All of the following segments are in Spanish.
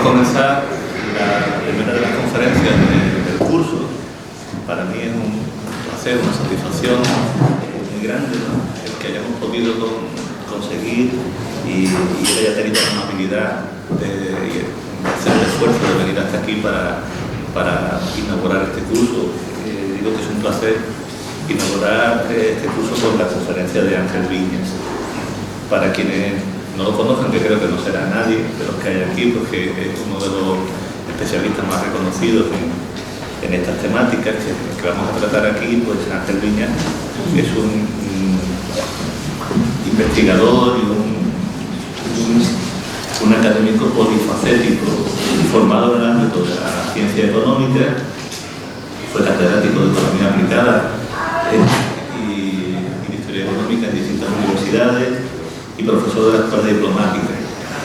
comenzar la primera de las conferencias del curso. Para mí es un placer, una satisfacción muy grande, ¿no? El que hayamos podido conseguir y él haya tenido la amabilidad de hacer el esfuerzo de venir hasta aquí para inaugurar este curso. Digo que es un placer inaugurar este curso con la conferencia de Ángel Viñas. Para quienes no lo conozcan, que creo que no será nadie de los que hay aquí, porque es uno de los especialistas más reconocidos en estas temáticas que vamos a tratar aquí. Pues Ángel Viñas es un investigador y un académico polifacético formado en el ámbito de la ciencia económica. Fue catedrático de Economía Aplicada y de Historia Económica en distintas universidades y profesor de la Escuela Diplomática,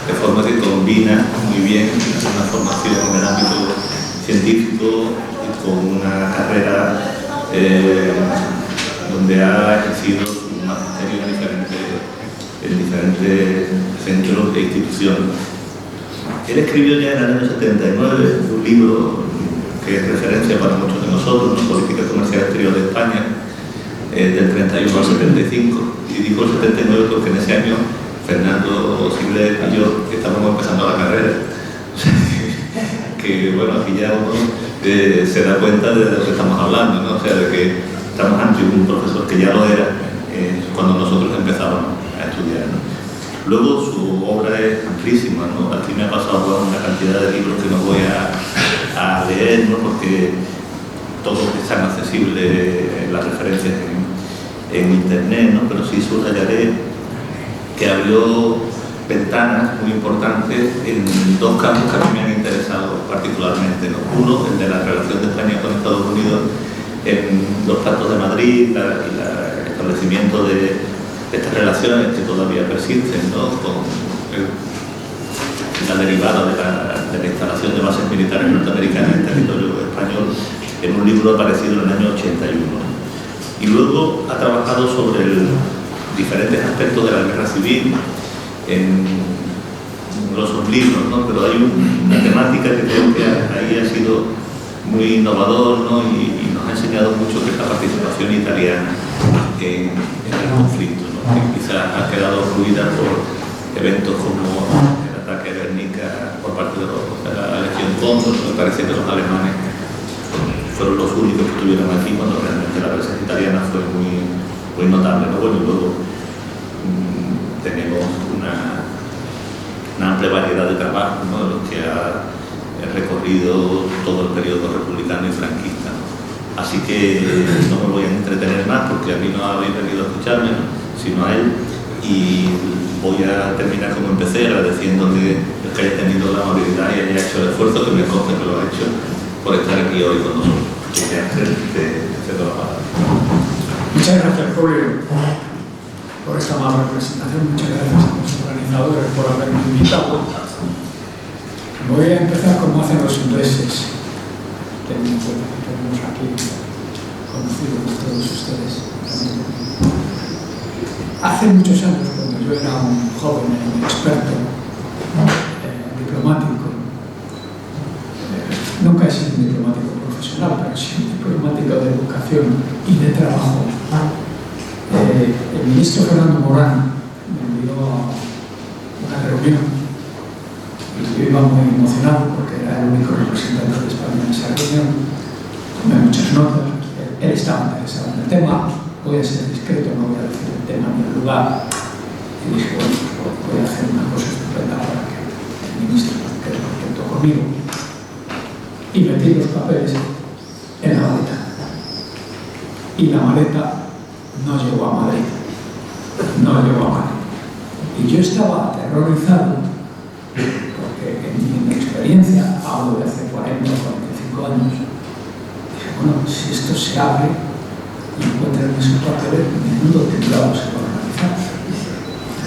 de forma que combina muy bien una formación en el ámbito científico y con una carrera donde ha ejercido su magisterio en diferentes centros e instituciones. Él escribió ya en el año 79 un libro que es referencia para muchos de nosotros, ¿no? Política Comercial Exterior de España, del 31 al 75. Y digo el 79 porque en ese año Fernando Sigler y yo estábamos empezando la carrera. Que bueno, aquí ya uno se da cuenta de lo que estamos hablando, ¿no? O sea, de que estamos ante un profesor que ya lo era cuando nosotros empezábamos a estudiar, ¿no? Luego su obra es amplísima, ¿no? Aquí me ha pasado una cantidad de libros que no voy a leer, ¿no? Porque todos están accesibles las referencias en internet, ¿no? Pero sí subrayaré que abrió ventanas muy importantes en dos campos que a mí me han interesado particularmente, ¿no? Uno, el de la relación de España con Estados Unidos en los Pactos de Madrid y el establecimiento de estas relaciones que todavía persisten, ¿no? Con la derivada de la instalación de bases militares norteamericanas en territorio español, en un libro aparecido en el año 81. Y luego ha trabajado sobre diferentes aspectos de la guerra civil en numerosos libros, ¿no? Pero hay una temática que creo que ahí ha sido muy innovador, ¿no? Y nos ha enseñado mucho, que es la participación italiana en el conflicto, ¿no? Que quizás ha quedado fluida por eventos como el ataque a Guernica por parte de la Legión Cóndor. Me parece que los alemanes fueron los únicos que estuvieron aquí cuando realmente la presencia italiana fue muy notable, ¿no? Bueno, y luego tenemos una amplia variedad de trabajos, ¿no? De los que ha recorrido todo el periodo republicano y franquista, ¿no? Así que no me voy a entretener más, porque a mí no habéis venido a escucharme, ¿no? Sino a él, y voy a terminar como empecé, agradeciéndole que haya tenido la amabilidad y haya hecho el esfuerzo, que me consta que lo ha hecho, por estar aquí hoy con nosotros. Te doy la palabra. Muchas gracias, Julio, por esta amable presentación. Muchas gracias a los organizadores por haberme invitado. Voy a empezar como hacen los ingleses. Tenemos aquí conocidos todos ustedes. Hace muchos años, cuando yo era un joven experto diplomático, nunca he sido un diplomático profesional, pero sí un diplomático de educación y de trabajo, el ministro Fernando Morán me envió a una reunión y yo iba muy emocionado porque era el único representante de España en esa reunión. Tomé muchas notas, él estaba interesado en el tema. Voy a ser discreto, no voy a decir el tema ni el lugar. Y dije, bueno, pues voy a hacer una cosa estupenda para que el ministro quede contento conmigo. Y metí los papeles en la maleta. Y la maleta no llegó a Madrid. No llegó a Madrid. Y yo estaba aterrorizado porque en mi experiencia, hablo de hace 40 o 45 años, dije, bueno, si esto se abre y encuentran esos papeles, menudo temblado se va a organizar.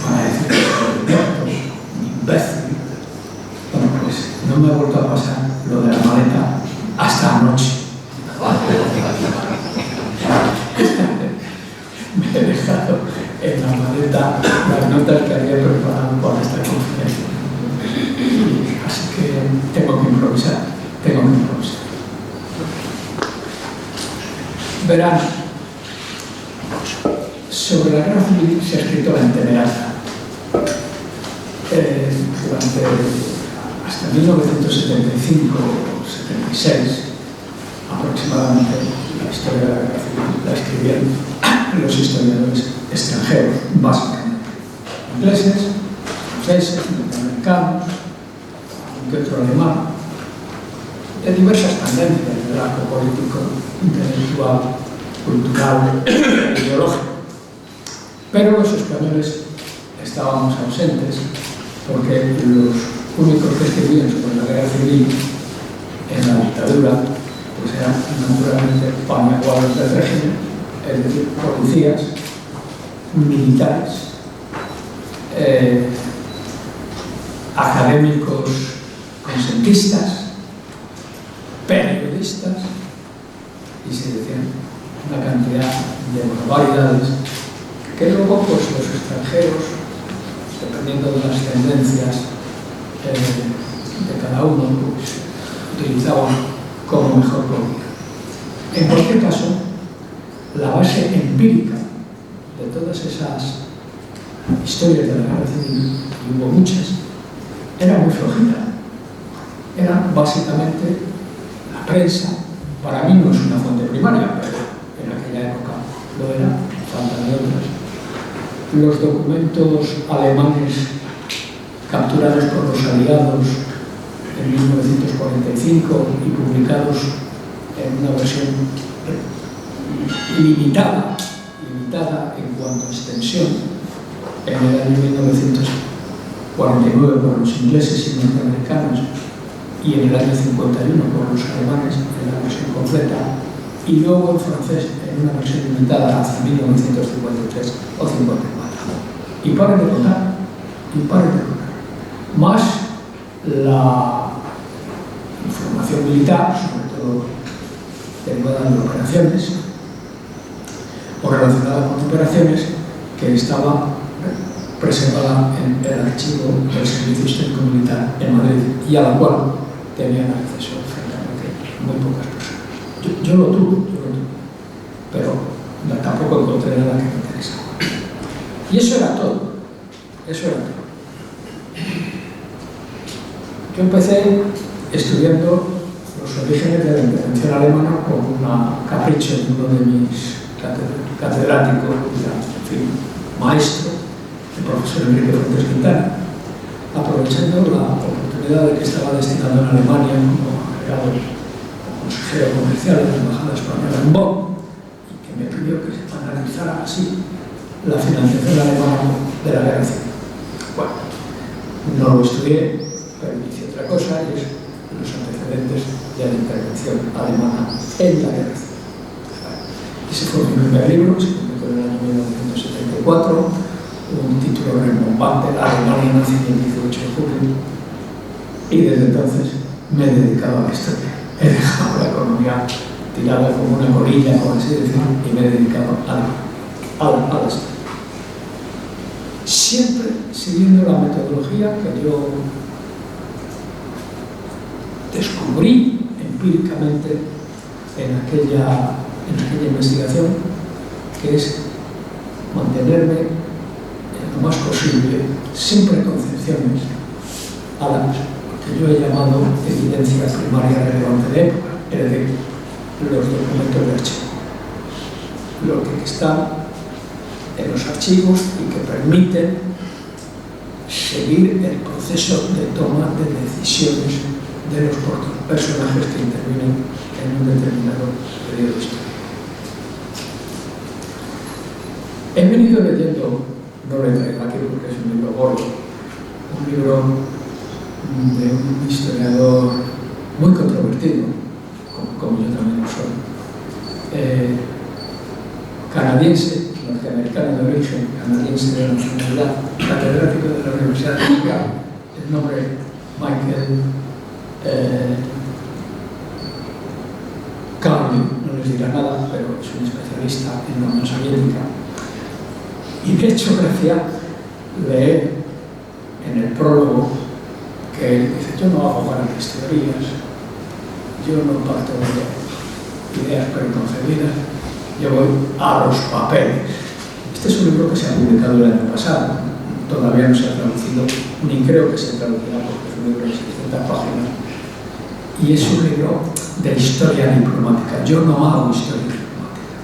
Van a decir que soy idiota, un imbécil. Bueno, pues no me ha vuelto a pasar lo de la maleta hasta anoche. Me he dejado en la maleta las notas que había preparado para esta conferencia. Así que tengo que improvisar. Verán, sobre la guerra civil se ha escrito la enteneata. Hasta 1975 o 76 aproximadamente, la historia de la guerra civil la escribieron los historiadores extranjeros, básicamente ingleses, franceses, norteamericanos, algún que otro alemán, de diversas tendencias del arco político, intelectual, cultural, ideológico. Pero los españoles estábamos ausentes porque los únicos que escribían sobre la guerra civil en la dictadura pues eran naturalmente paniaguados del régimen, es decir, policías, militares, académicos consentistas, periodistas, y se decían una cantidad de barbaridades que luego pues, los extranjeros, dependiendo de las tendencias de cada uno, pues, utilizaban como mejor podían. En cualquier caso, la base empírica de todas esas historias de la guerra civil, y hubo muchas, era muy flojita. Era básicamente la prensa. Para mí no es una fuente primaria, pero en aquella época lo era, falta de otras. Los documentos alemanes capturados por los aliados en 1945 y publicados en una versión limitada en cuanto a extensión en el año 1949 por los ingleses y norteamericanos y en el año 51 por los alemanes en la versión completa, y luego en francés en una versión limitada hasta 1953 o 54. Y paren de contar, más la información militar, sobre todo derivada de operaciones o relacionada con operaciones, que estaba preservada en el archivo del Servicio Histórico Militar en Madrid y a la cual tenían acceso francamente muy pocas personas. Yo lo tuve, pero tampoco encontré nada que me interesaba. Y eso era todo. Yo empecé estudiando los orígenes de la intervención alemana con un capricho de uno de mis catedráticos, en fin, maestro, el profesor Enrique Fuentes Quintana, aprovechando la oportunidad de que estaba destinado en Alemania como agregado consejero comercial de la Embajada Española en Bonn, y que me pidió que se analizara así la financiación alemana de la guerra civil. Bueno, no lo estudié, pero hice otra cosa, y es los antecedentes de la intervención alemana en la guerra civil. Ese fue mi primer libro, se publicó en el año 1974, un título rembombante, La Alemania nazi el 18 de julio, y desde entonces me he dedicado a la historia. He dejado la economía tirada como una colilla, por así decirlo, y me he dedicado a la historia. Siempre siguiendo la metodología que yo descubrí empíricamente en aquella investigación, que es mantenerme lo más posible sin preconcepciones a las que yo he llamado evidencia primaria relevante de época, es decir, los documentos de archivo, lo que está en los archivos y que permiten seguir el proceso de toma de decisiones de los personajes que intervienen en un determinado periodo histórico. He venido leyendo, no lo he traído aquí porque es un libro gordo, un libro de un historiador muy controvertido, como yo también lo soy, canadiense, norteamericano de origen, canadiense de nacionalidad, catedrático de la Universidad de Chicago, el nombre Michael Carney, no les dirá nada, pero es un especialista en la Unión Soviética. Y de hecho, gracia leer en el prólogo que él dice: yo no hago grandes teorías, yo no parto de ideas preconcebidas, yo voy a los papeles. Este es un libro que se ha publicado el año pasado, todavía no se ha traducido, ni creo que se traducirá porque es un libro de 600 páginas, y es un libro de historia diplomática. Yo no hago historia diplomática.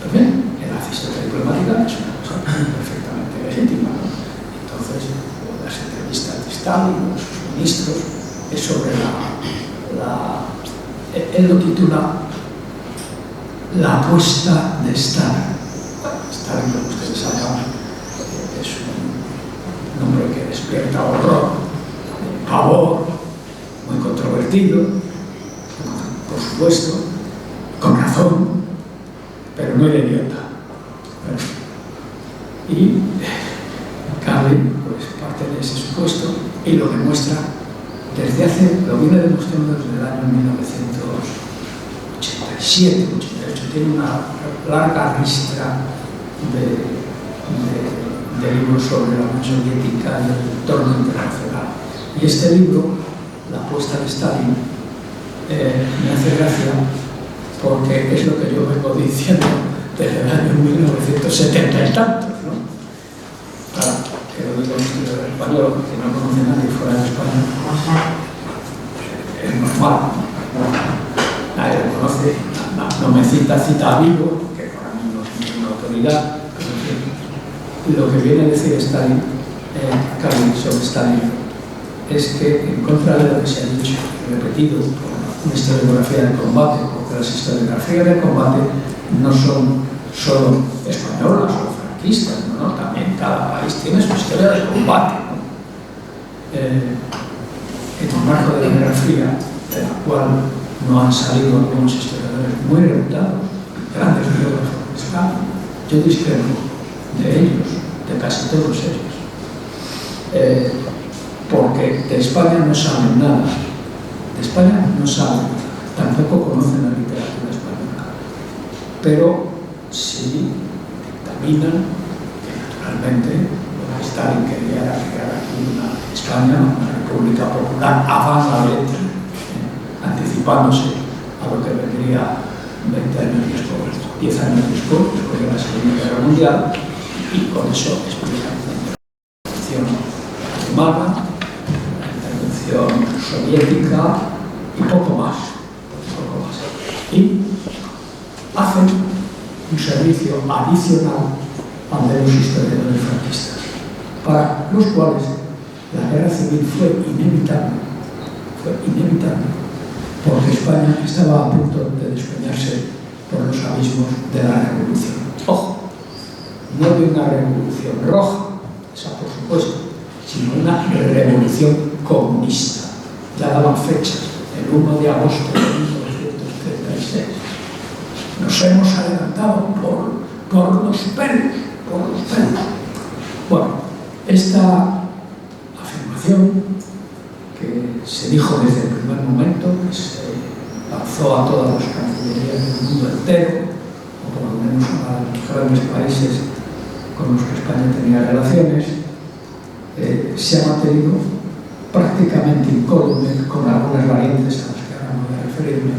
Pues bien, él hace historia diplomática, es una cosa perfectamente legítima, ¿no? Entonces, las entrevistas de Stalin, sus ministros, es sobre él lo titula La apuesta de Stalin. Stalin, como ustedes saben, es un nombre que despierta horror, pavor, muy controvertido, por supuesto, con razón, pero no era idiota. Y Carlin, pues, parte de ese supuesto y lo demuestra lo viene demostrando desde el año 1987, 88. Tiene una larga ristra de libros sobre la Unión Soviética y el entorno internacional. Y este libro, La apuesta de Stalin, me hace gracia porque es lo que yo vengo diciendo desde el año 1970 y tantos, ¿no? Claro, que lo digo en estudio del español, que no conoce nadie fuera de España, es normal. Nadie lo conoce, no me cita a Vigo, que para mí no es ninguna autoridad, pero en fin, lo que viene a decir Stalin, Carlin, sobre Stalin, es que, en contra de lo que se ha dicho y repetido por una historiografía de combate, porque las historiografías de combate no son solo españolas o franquistas, ¿no? También cada país tiene su historia de combate, ¿no? En el marco de la Guerra Fría, de la cual no han salido algunos historiadores muy reputados, grandes biógrafos de España. Yo discrepo de ellos, de casi todos ellos, porque de España no saben nada. De España no saben, tampoco conocen la literatura española, pero sí dictaminan que naturalmente Stalin quería crear aquí una España, una república popular avant la lettre, anticipándose a lo que vendría 20 años después, 10 años después de la Segunda Guerra Mundial, y con eso explican la intervención alemana, la intervención soviética y poco más. Y hacen un servicio adicional al de los historiadores franquistas, para los cuales la guerra civil fue inevitable, porque España estaba a punto de despeñarse por los abismos de la revolución. Ojo, no de una revolución roja, esa por supuesto, sino una revolución comunista. Ya daban fechas, el 1 de agosto de 1936. Nos hemos adelantado por los pelos. Bueno, esta afirmación que se dijo desde el primer momento, que se lanzó a todas las cancillerías del mundo entero, o por lo menos a los grandes países con los que España tenía relaciones, se ha mantenido prácticamente incólume, con algunas variantes a las que ahora voy a referirme,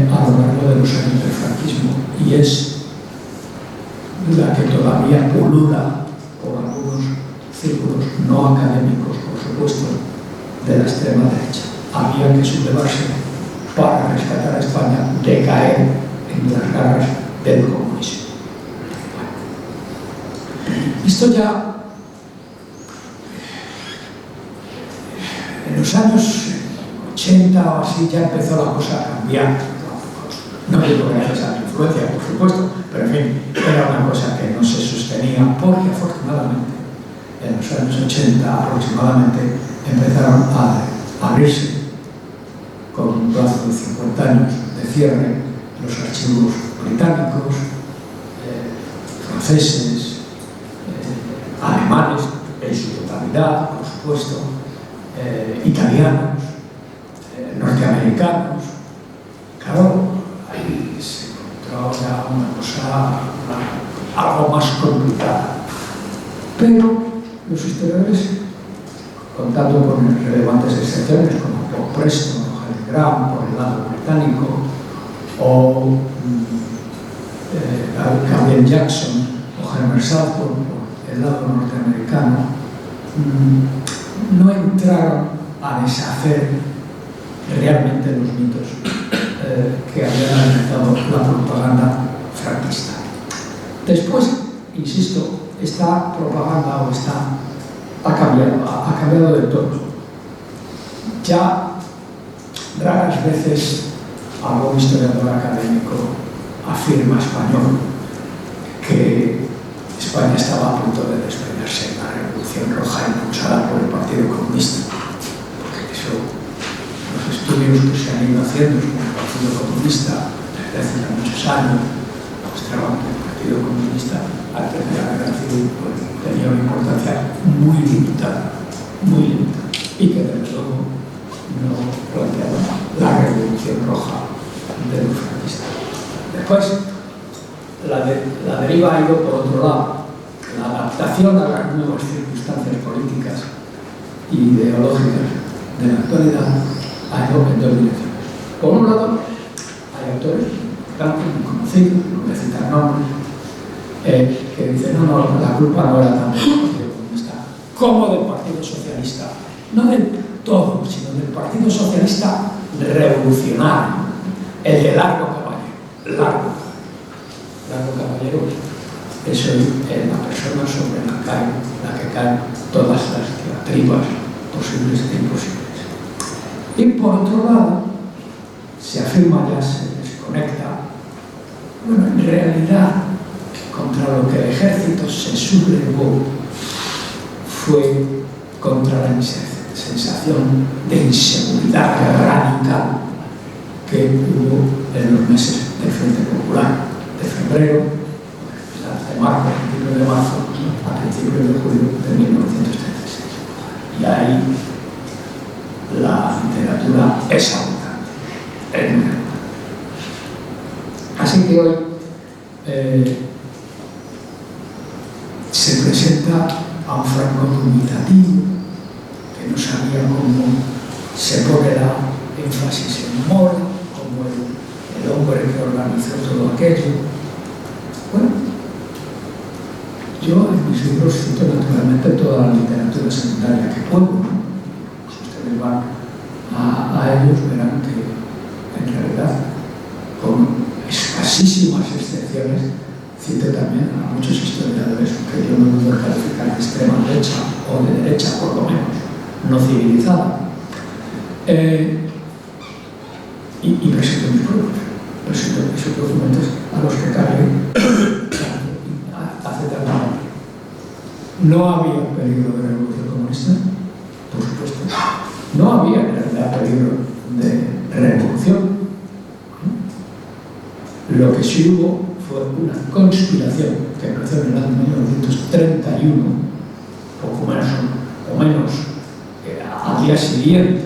a lo largo de los años del franquismo, y es la que todavía pulula por algunos círculos no académicos, por supuesto, de la extrema derecha. Había que sublevarse para rescatar a España de caer en las garras del comunismo. Esto ya en los años 80 o así ya empezó la cosa a cambiar. No digo gracias a la influencia, por supuesto, pero en fin, era una cosa que no se sostenía, porque afortunadamente en los años 80 aproximadamente empezaron a abrirse con un plazo de 50 años de cierre los archivos británicos, franceses, alemanes en su totalidad, por supuesto, italianos, norteamericanos. Claro, ahí se encontró ya una cosa algo más complicada. Pero los historiadores contando con relevantes excepciones como Bob Preston o Harry Graham por el lado británico, o Gabriel Jackson o Herbert Southwell por el lado norteamericano, no entraron a deshacer realmente los mitos que habían alimentado la propaganda franquista. Después, insisto, esta propaganda ha cambiado de todo. Ya raras veces algún historiador académico afirma español que España estaba a punto de desprenderse de la Revolución Roja impulsada por el Partido Comunista, porque eso, los estudios que se han ido haciendo sobre el Partido Comunista desde hace muchos años mostraban que el Partido Comunista al terminar la Guerra Civil tenía una importancia muy limitada, y que desde luego no planteaba la Revolución Roja de los franquistas. Después, la deriva ha ido por otro lado. La adaptación a las nuevas circunstancias políticas y ideológicas de la actualidad ha ido en dos direcciones. Por un lado, hay autores muy conocidos, no voy a citar nombres, que dicen no, la culpa no era tanto del Partido Comunista como del Partido Socialista, no del todo, sino del Partido Socialista revolucionario, el de Largo Caballero. Largo Caballero es hoy la persona sobre la que caen todas las diatribas posibles e imposibles. Y por otro lado, se afirma, ya se desconecta, bueno, en realidad, contra lo que el ejército se sublevó fue contra la sensación de inseguridad radical que hubo en los meses del Frente Popular, de febrero, de marzo, a principios de marzo, a principios de julio de 1936. Y ahí la literatura es abundante. Así que hoy se presenta a un Franco dubitativo que no sabía cómo se pone la énfasis en Mora, como el hombre que organizó todo aquello. Bueno, yo en mis libros cito naturalmente toda la literatura secundaria que puedo, ¿no? Si ustedes van a ellos verán que en realidad, con escasísimas excepciones, cito también a muchos historiadores que yo no puedo calificar de extrema derecha o de derecha, por lo menos, no civilizada. Y presento mis pruebas, presento esos documentos a los que cargué hace tanto. No había peligro de revolución comunista, por supuesto. No había en realidad peligro de revolución. Lo que sí hubo fue una conspiración que empezó en el año 1931, poco menos o menos, al día siguiente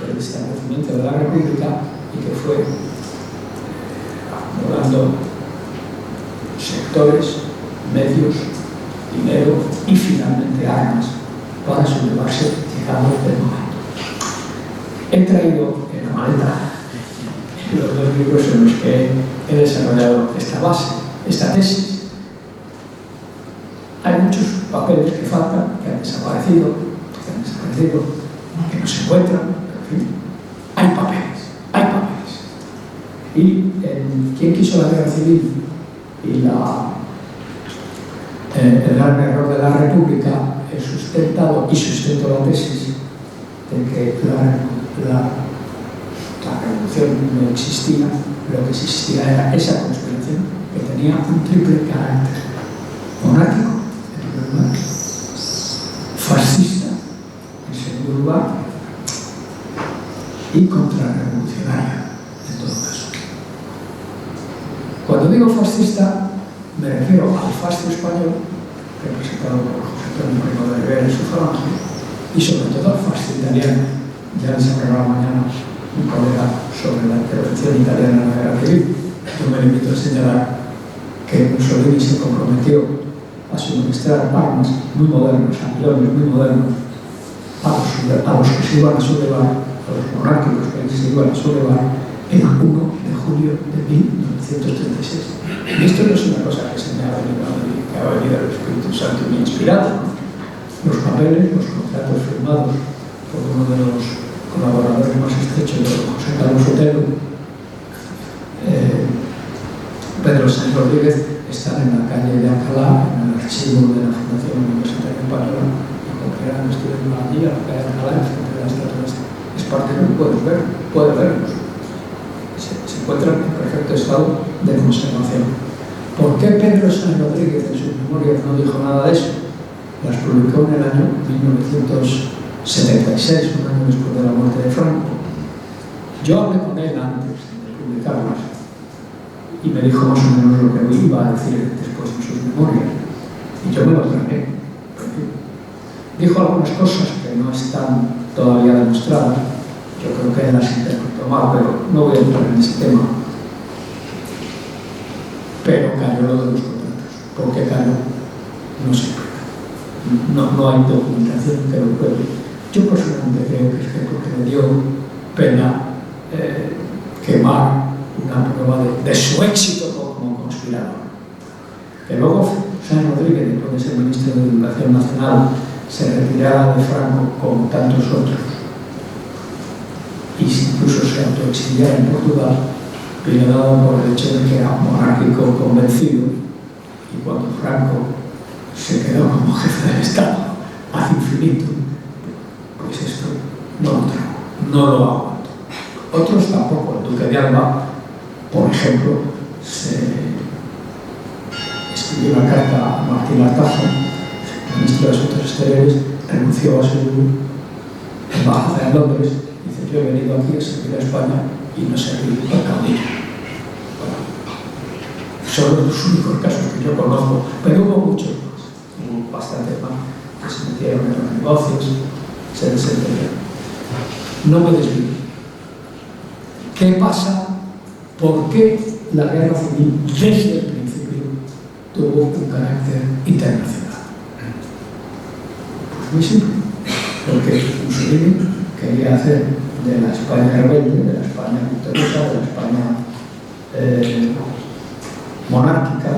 del establecimiento de la República, y que fue acumulando sectores, medios, dinero y finalmente armas para sublevarse llegado el momento. He traído en la maleta los dos libros en los que he desarrollado esta base, esta tesis. Hay muchos papeles que faltan, que han desaparecido, que no se encuentran, pero en fin, hay papeles. Y quien quiso la guerra civil y el gran error de la República, he sustentado y sustento la tesis de que la revolución no existía, lo que existía era esa conspiración que tenía un triple carácter: monárquico, en primer lugar, fascista, en segundo lugar, y contrarrevolucionaria, en todo caso. Cuando digo fascista, me refiero al fascio español, representado por José Antonio Primo de Rivera y su falange, y sobre todo al fascio italiano. Ya les hablará mañana un colega sobre la intervención italiana en la guerra civil. Yo me limito a señalar que Mussolini se comprometió a suministrar armas muy modernas, aviones muy modernos, a los que se iban a sublevar, a los monárquicos que se iban a sublevar, el 1 de julio de 1936. Y esto no es una cosa que se me ha venido del Espíritu Santo y me ha inspirado, ¿no? Los papeles, los contratos firmados por uno de los colaboradores más estrechos de José Carlos Otero, Pedro Sáenz Rodríguez, están en la calle de Alcalá, en el archivo de la Fundación Universitaria Española, y cualquiera que estuviera allí, a la calle de Alcalá, frente a la estatua es parte de lo que puede verlos. Se encuentran en perfecto estado de conservación. ¿Por qué Pedro Sáenz Rodríguez en sus memorias no dijo nada de eso? Las publicó en el año 1976, un año después de la muerte de Franco. Yo hablé con él antes de publicarlas y me dijo más o menos lo que iba a decir después en sus memorias. Y yo me lo tragué. Dijo algunas cosas que no están todavía demostradas. Yo creo que él las interpretó mal, pero no voy a entrar en ese tema. Pero cayó lo de los contratos. ¿Por qué cayó? No sé. No hay documentación que lo pruebe. Yo personalmente creo que es que porque le dio pena quemar una prueba de su éxito como conspirador. Que luego Sáenz Rodríguez, después de ser ministro de Educación Nacional, se retirara de Franco como tantos otros y incluso se autoexiliara en Portugal, pilotado por el hecho de que era monárquico convencido, y cuando Franco se quedó como jefe del Estado ad infinito, pues esto no lo aguantó. Otros tampoco. El duque de Alba, por ejemplo, se escribió una carta a Martín Artajo, ministro de Asuntos Exteriores, renunció a su embajada en Londres. Dice: yo he venido aquí a servir a España y no servir al caudillo. Bueno, son los únicos casos que yo conozco, pero hubo muchos más. Hubo bastantes más que se metieron en los negocios, se desempeñaron. No me desvío. ¿Qué pasa? ¿Por qué la guerra civil desde el principio tuvo un carácter internacional? Pues muy simple. Porque Mussolini quería hacer de la España rebelde, de la España victoriosa, de la España monárquica,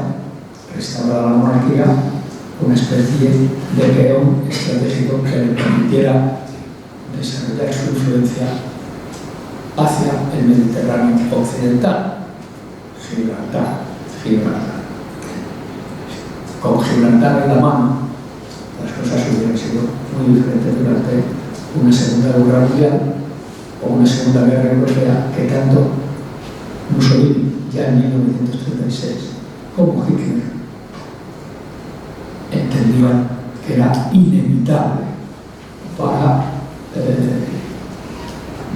restaurar la monarquía, una especie de peón estratégico que le permitiera desarrollar su influencia hacia el Mediterráneo occidental. Gibraltar. Con Gibraltar en la mano, las cosas hubieran sido muy diferentes durante una Segunda Guerra Mundial o una Segunda Guerra Europea, que tanto Mussolini, ya en 1936, como Hitler, entendían que era inevitable para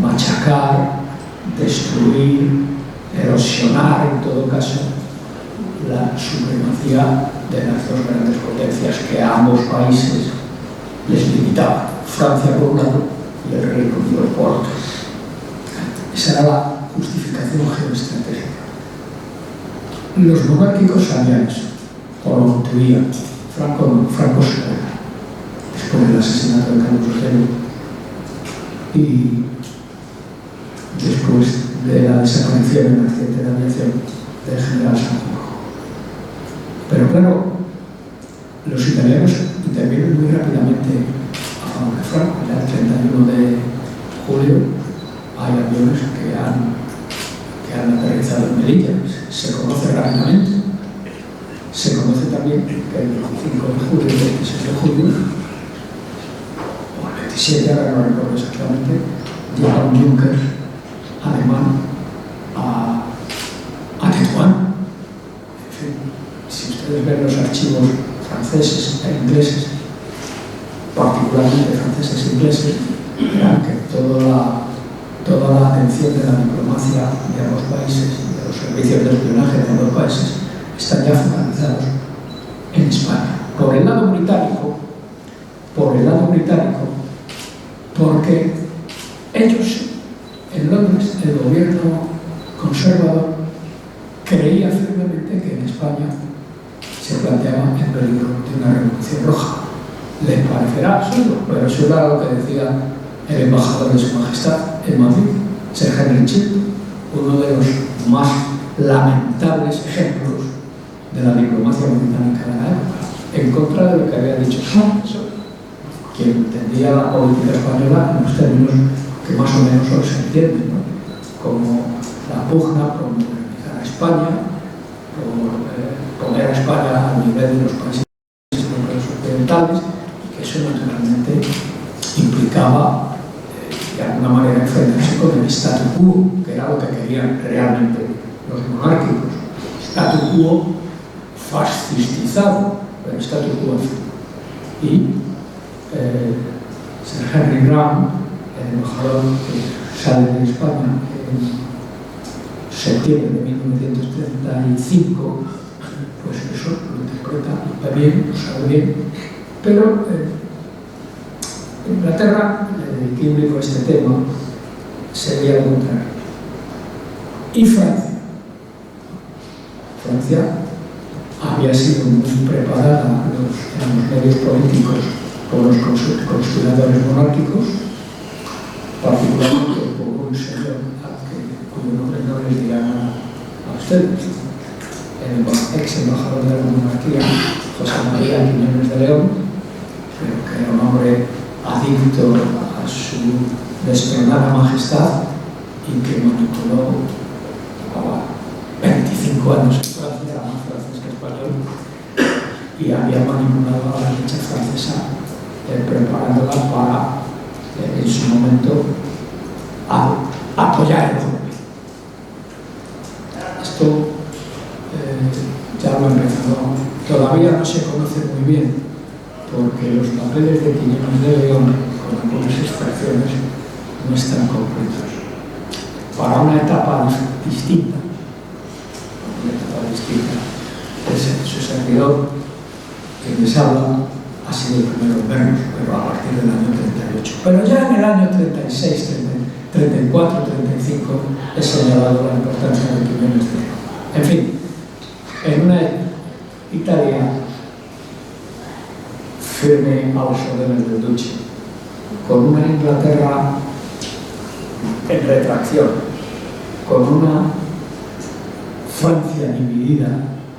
machacar, destruir, erosionar, en todo caso, la supremacía de las dos grandes potencias que a ambos países les limitaban: Francia por un lado y el Reino Unido por otro. Esa era la justificación geoestratégica. Los monárquicos sabían eso, o lo intuían. Franco se muere después del asesinato de Carlos Otero y después de la desaparición en el accidente de aviación del general Sanjurjo. Pero claro, los italianos intervienen muy rápidamente a favor de Franco. Ya el 31 de julio hay aviones que han aterrizado en Melilla. Se conoce rápidamente. Se conoce también que el 25 de julio, el 26 de julio, o el 27, ahora no recuerdo exactamente, llega un Juncker alemán a Tetuán. En fin, si ustedes ven los archivos franceses e ingleses, particularmente franceses e ingleses, verán que toda la atención de la diplomacia de ambos países, de los servicios de espionaje de ambos países, están ya focalizados en España. Por el lado británico, porque ellos, en Londres, el gobierno conservador creía firmemente que en España se planteaba el peligro de una revolución roja. les parecerá absurdo, pero eso era lo que decía el embajador de Su Majestad en Madrid, Sir Henry Chip, uno de los más lamentables ejemplos de la diplomacia británica de la época, en contra de lo que había dicho Trump, quien entendía la política española en los términos que más o menos solo se entienden, ¿no? Como la pugna por modernizar a España, por poner a España al nivel de los países europeos occidentales, y que eso naturalmente implicaba de alguna manera enfrentarse con el statu quo, que era lo que querían realmente los monárquicos. Statu quo fascistizado, pero statu quo. Y Sir Henry Graham, el embajador que sale de España en septiembre de 1935, pues eso lo interpreta, está bien, lo sabe bien, pero Inglaterra, le dediqué un libro a este tema, sería lo contrario. Y Francia. Francia había sido muy preparada en los medios políticos por los conspiradores monárquicos, particularmente por un señor cuyo nombre no les dirá nada a ustedes, el ex embajador de la monarquía, José María Quiñones de León, pero que era un hombre adicto a su desperdada majestad y que manipuló a 25 años en Francia, era más francés que español, y había manipulado a la derecha francesa, preparándola para, en su momento, apoyar el golpe. Esto ya lo he empezado. Todavía no se conoce muy bien, porque los papeles de Quiñones de León, con algunas extracciones, no están completos. Para una etapa distinta, su servidor, que les habla, ha sido el primero en verlos, pero a partir del año 38. Pero ya en el año 36, 34, 35, he señalado la importancia de Quiñones de León. En fin, en una Italia firme a los órdenes del Duce, con una Inglaterra en retracción, con una Francia dividida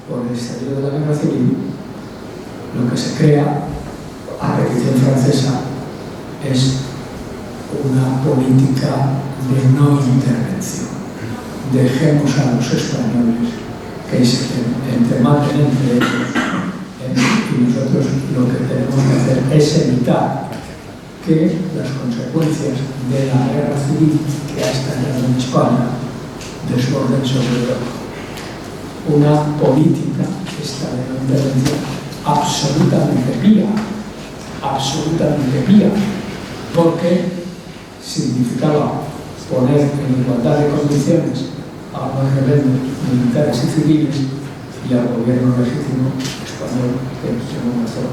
por el estallido de la guerra civil, lo que se crea a petición francesa es una política de no intervención. Dejemos a los españoles que se entrematen entre ellos, y nosotros lo que tenemos que hacer es evitar que las consecuencias de la guerra civil que ha estallado en España desborden sobre Europa. Una política, esta de no intervención, absolutamente pía, porque significaba poner en igualdad de condiciones a los rebeldes militares y civiles y al gobierno legítimo español, que según razón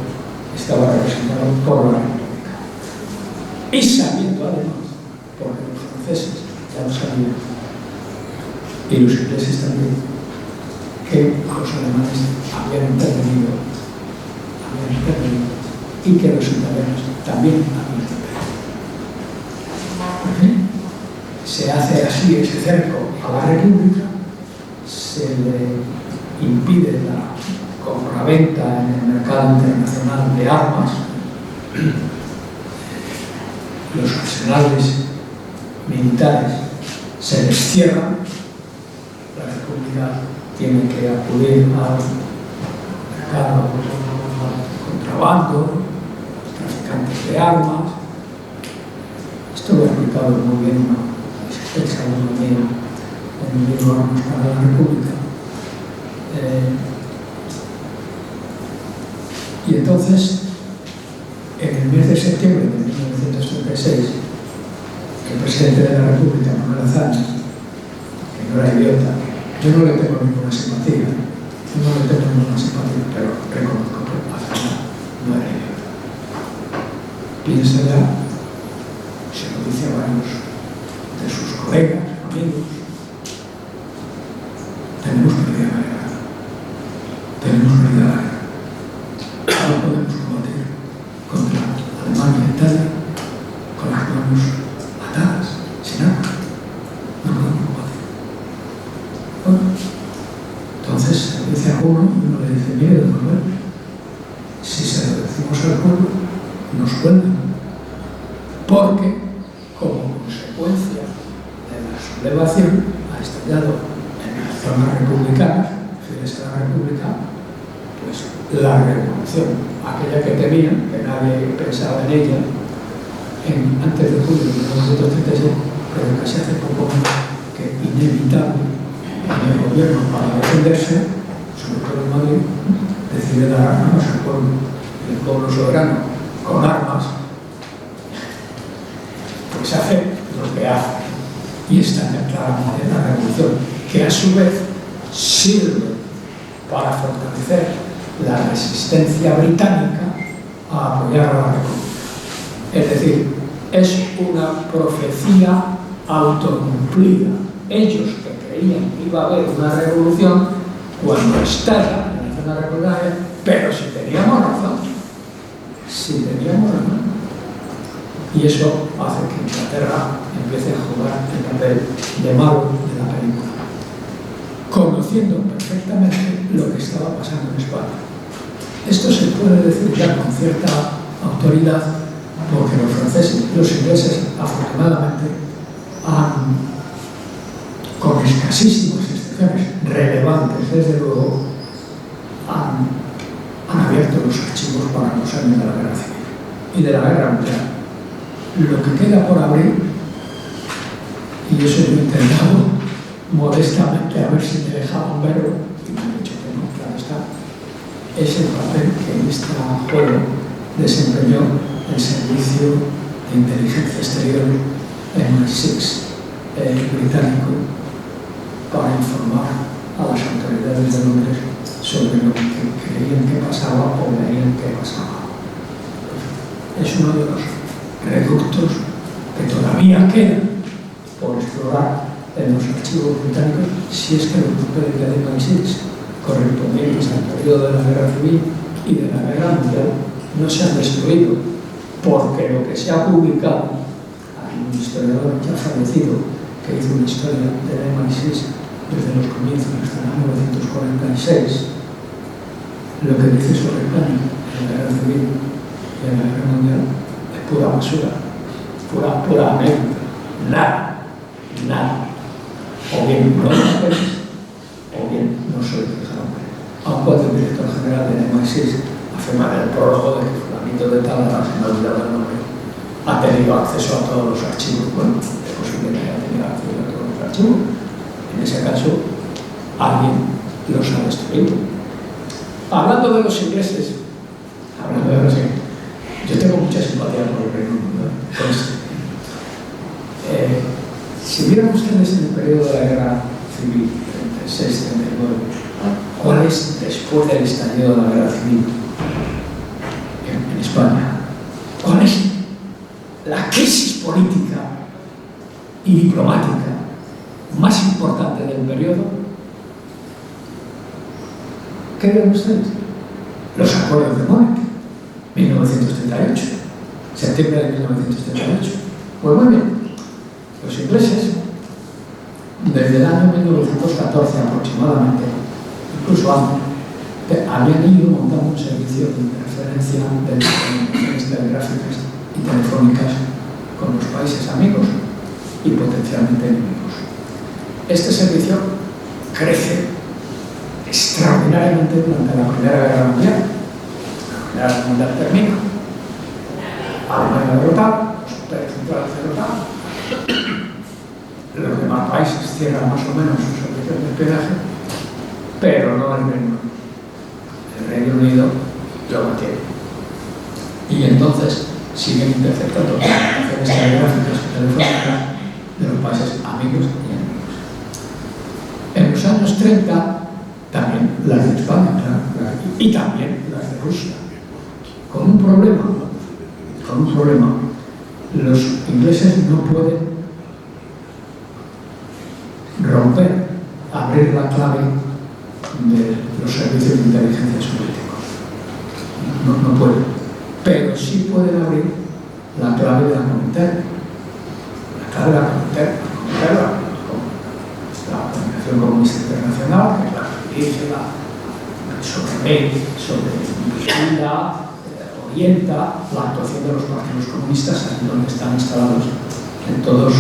estaba representado por la República. Y sabiendo además, porque los franceses ya lo sabían, y los ingleses también, que los alemanes habían intervenido y que los italianos también habían intervenido. Se hace así ese cerco a la República, se le impide la compraventa en el mercado internacional de armas, los arsenales militares se les cierran, la República tiene que acudir al mercado contrabando, traficantes de armas. Esto lo ha explicado muy bien una extensa economía en el libro Armas para la República. Y entonces, en el mes de septiembre de 1936, el presidente de la República, Manuel Azaña, que no era idiota, yo no le tengo ninguna simpatía, pero reconozco que Azaña no era idiota. Piensa ya, se lo dice a varios de sus colegas, amigos, tenemos que ir a la guerra. No podemos combatir con nos cuentan, porque como consecuencia de la sublevación ha estallado en las zonas republicanas, fieles a la República, pues la revolución, aquella que temían, que nadie pensaba en ella, antes de julio de 1936, pero casi hace poco que inevitable en el gobierno para defenderse, sobre todo en Madrid, decide dar armas al pueblo, el pueblo soberano, con armas, pues hace lo que hace. Y esta es claramente la revolución, que a su vez sirve para fortalecer la resistencia británica a apoyar a la República. Es decir, es una profecía autocumplida. Ellos que creían que iba a haber una revolución, cuando estalla en la zona republicana, pero si teníamos razón, y eso hace que Inglaterra empiece a jugar el papel de malo de la película, conociendo perfectamente lo que estaba pasando en España. Esto se puede decir ya con cierta autoridad, porque los franceses y los ingleses, afortunadamente, con escasísimas excepciones relevantes, desde luego, han abierto los archivos para los años de la Guerra Civil y de la Guerra Mundial. Lo que queda por abrir, y eso lo he intentado modestamente a ver si me dejaban verlo, y me han dicho que no, claro está, es el papel que en este juego desempeñó el Servicio de Inteligencia Exterior MI6 británico para informar a las autoridades de Londres sobre lo que creían que pasaba o veían que pasaba. Es uno de los reductos que todavía quedan por explorar en los archivos británicos, si es que los papeles de MI6 correspondientes al periodo de la Guerra Civil y de la Guerra Mundial no se han destruido, porque lo que se ha publicado, hay un historiador ya fallecido que hizo una historia de la MI6 desde los comienzos hasta 1946, lo que dice sobre España en la Guerra Civil y en la Guerra Mundial es pura basura, pura anécdota, nada. O bien no hay papeles, o bien no se lo dejaron ver. Aun cuando el director general de la MI6 afirma en el prólogo de que fulanito de tal, la se me ha olvidado el nombre, ha tenido acceso a todos los archivos. Bueno, es posible que haya tenido acceso a todos los archivos. En ese caso, alguien los ha destruido. Hablando de los ingleses, yo tengo mucha simpatía por el Reino Unido. Si vieran ustedes en el periodo de la Guerra Civil, 36-39, ¿cuál es, después del estallido de la Guerra Civil en España, cuál es la crisis política y diplomática más importante del periodo? ¿Qué ven ustedes? Los acuerdos de Múnich, 1938, septiembre de 1938. Pues muy bien, los ingleses, desde el año 1914 aproximadamente, incluso antes, habían ido montando un servicio de interferencia de comunicaciones telegráficas y telefónicas con los países amigos y potencialmente enemigos. Este servicio crece extraordinariamente durante la Primera Guerra Mundial. La Primera Guerra Mundial termina, Alemania derrotada, los poderes centrales derrotados, los demás países cierran más o menos sus servicios de espionaje, pero no el Reino Unido. El Reino Unido lo mantiene. Y entonces siguen interceptando comunicaciones telegráficas y telefónicas de los países amigos y enemigos. En los años 30, también las de España, claro, y también las de Rusia. Con un problema. Los ingleses no pueden romper, abrir la clave de los servicios de inteligencia soviéticos. No pueden. Pero sí pueden abrir la clave de la Comintern. La clave de la Comintern, la Organización Comunista Internacional, que es la que dice sobre vigila, orienta la actuación de los partidos comunistas aquí donde están instalados en todos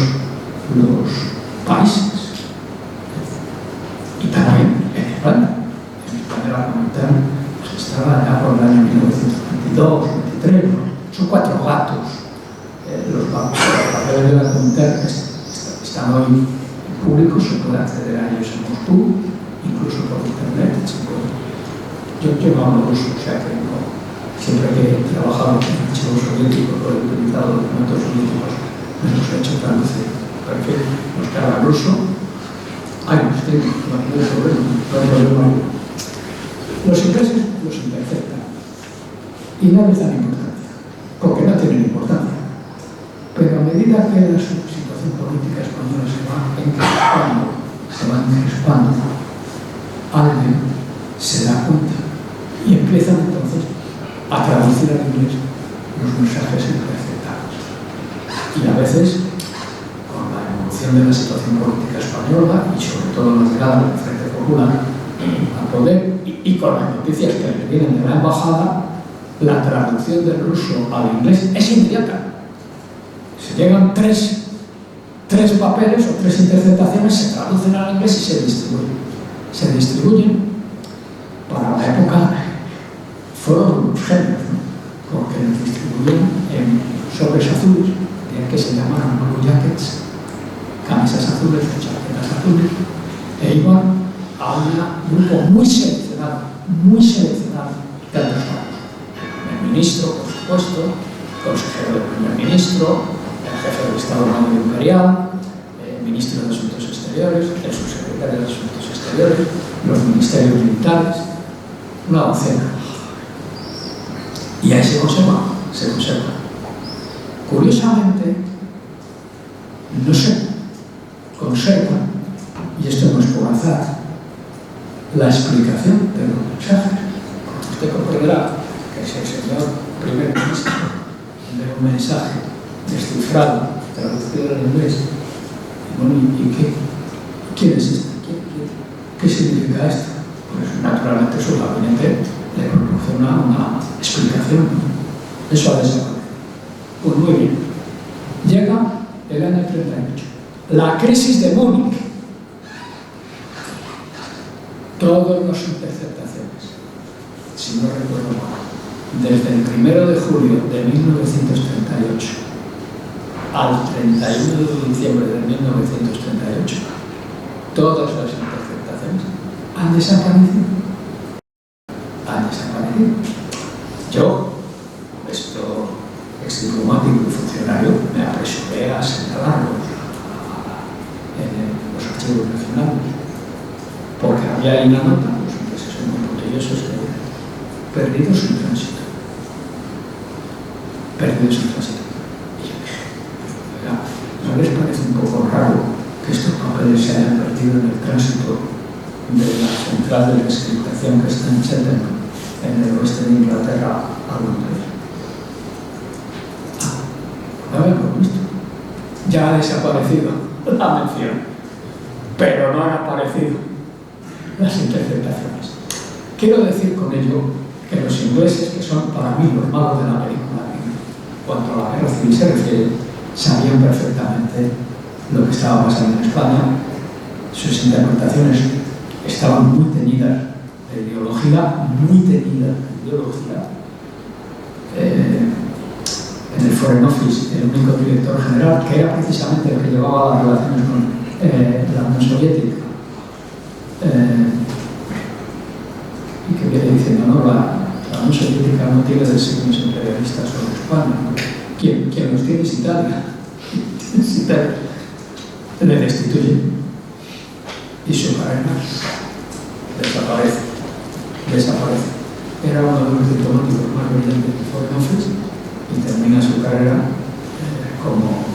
los países. Y también en España. En España la Comunidad pues, estaba ya por el año 1922, 23, ¿no? Son 4 gatos. Los papeles de la Comunidad están hoy públicos, se puede acceder a ellos en Moscú, incluso por internet. Yo no hablo ruso, o sea que no, siempre que he trabajado en archivos soviéticos o he utilizado documentos soviéticos, me los he hecho traducir. Prefiero los que hablan ruso. Hay unos tiempos, no hay problema. Los ingleses los interceptan y no les dan importancia, porque no tienen importancia. Pero a medida que la situación política española se va encrespando, alguien se da cuenta y empiezan entonces a traducir al inglés los mensajes interceptados. Y a veces, con la evolución de la situación política española y sobre todo la llegada del Frente Popular al poder y con las noticias que le vienen de la embajada, la traducción del ruso al inglés es inmediata. Si llegan tres papeles o 3 interceptaciones, se traducen al inglés y se distribuyen. Se distribuyen para la época, fueron los genios, ¿no? Porque los distribuyen en sobres azules, que se llamaban blue jackets, camisas azules o chaquetas azules, e iban a un grupo muy seleccionado de altos cargos. El ministro, por supuesto, el consejero del primer ministro, el jefe del Estado Mayor Imperial, el ministro de Asuntos Exteriores, el subsecretario de Asuntos Exteriores, los ministerios militares, una docena. Y ahí se conserva. Curiosamente, no se conserva, y esto no es por azar, la explicación de los mensajes. Usted comprenderá que si el señor primer ministro de un mensaje descifrado, traducido en inglés, bueno, ¿y quién es este? ¿Qué significa esto? Pues naturalmente su gabinete le proporciona una explicación. Eso ha desaparecido. Pues muy bien. Llega el año 38. La crisis de Múnich. Todas las interceptaciones, si no recuerdo mal, desde el 1 de julio de 1938 al 31 de diciembre de 1938, todas las interceptaciones han desaparecido. Yo, exdiplomático y funcionario, me apresuré a señalarlos en los archivos nacionales, porque había ahí una nota, los ingleses son muy puntillosos, perdidos en tránsito. Y yo dije, ¿no les parece un poco raro que estos papeles se hayan perdido en el tránsito de la central de descriptación que está en Chatham, en el oeste de Inglaterra, a Londres? Lo habíamos visto. Ya ha desaparecido la mención, pero no han aparecido las interpretaciones. Quiero decir con ello que los ingleses, que son para mí los malos de la película, en cuanto a la guerra civil se refiere, sabían perfectamente lo que estaba pasando en España. Sus interpretaciones estaban muy teñidas de ideología, en el Foreign Office, el único director general, que era precisamente el que llevaba las relaciones con la Unión Soviética, y que viene diciendo, no, la Unión Soviética no tiene designios imperialistas sobre España, ¿no? ¿Quién los tiene? Es Italia. Le destituyen y su carrera desaparece. Era uno de los diplomáticos más brillantes del Foreign Office y termina su carrera como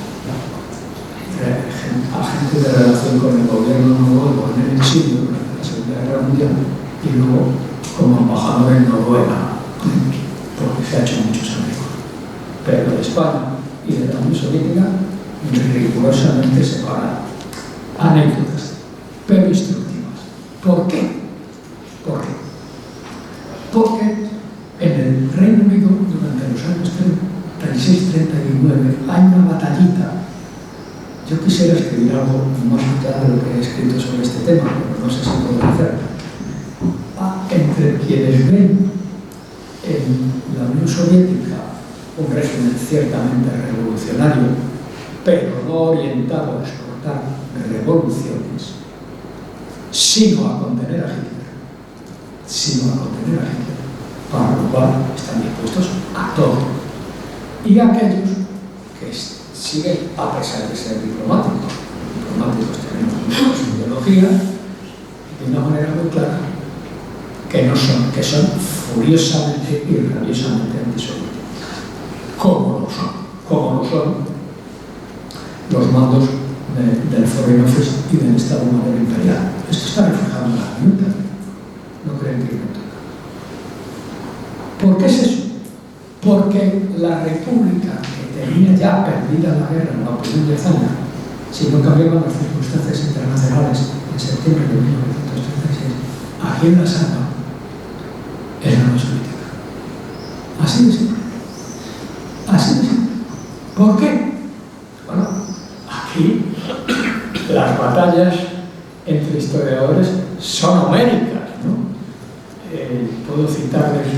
agente de relación con el gobierno nuevo en el exilio durante la Segunda Guerra Mundial y luego como embajador en Noruega, porque se ha hecho muchos amigos. Pero de España y de la Unión Soviética rigurosamente separadas. Anécdotas, pero instructivas. ¿Por qué? Porque en el Reino Unido, durante los años 36-39 hay una batallita. Yo quisiera escribir algo más allá de lo que he escrito sobre este tema, pero no sé si puedo hacerlo. Entre quienes ven en la Unión Soviética un régimen ciertamente revolucionario, pero no orientado a exportar revoluciones, sino a contener a Hitler, para lo cual están dispuestos a todo. Y aquellos que siguen, a pesar de ser diplomáticos tenemos su ideología, de una manera muy clara, que son furiosamente y rabiosamente antisoviéticos, como lo son los mandos del Foreign Office y del Estado Mayor Imperial. Esto está reflejado en la minuta, no creen que no. ¿Por qué es eso? Porque la República, que tenía ya perdida la guerra en la opinión de Zaña, si no cambiaban las circunstancias internacionales en septiembre de 1936, aquí en la Santa era una soviética. Así de simple. ¿Por qué? Bueno, aquí las batallas entre historiadores son homéricas, ¿no? Puedo citarles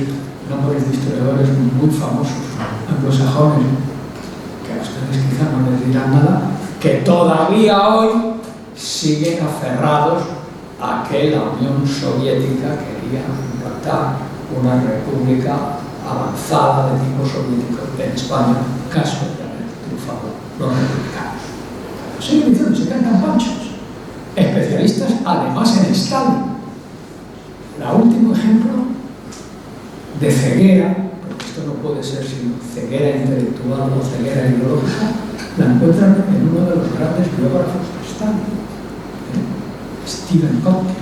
nombres de historiadores muy famosos anglosajones, que a ustedes quizá no les dirán nada, que todavía hoy siguen aferrados a que la Unión Soviética quería implantar una república avanzada de tipo soviético en España, caso de haber triunfado los republicanos. Siguen diciendo, se cantan panchos. Especialistas además en Stalin. El último ejemplo de ceguera, porque esto no puede ser sino ceguera intelectual o ceguera ideológica, la encuentran en uno de los grandes biógrafos de Stalin, Stephen Kotkin.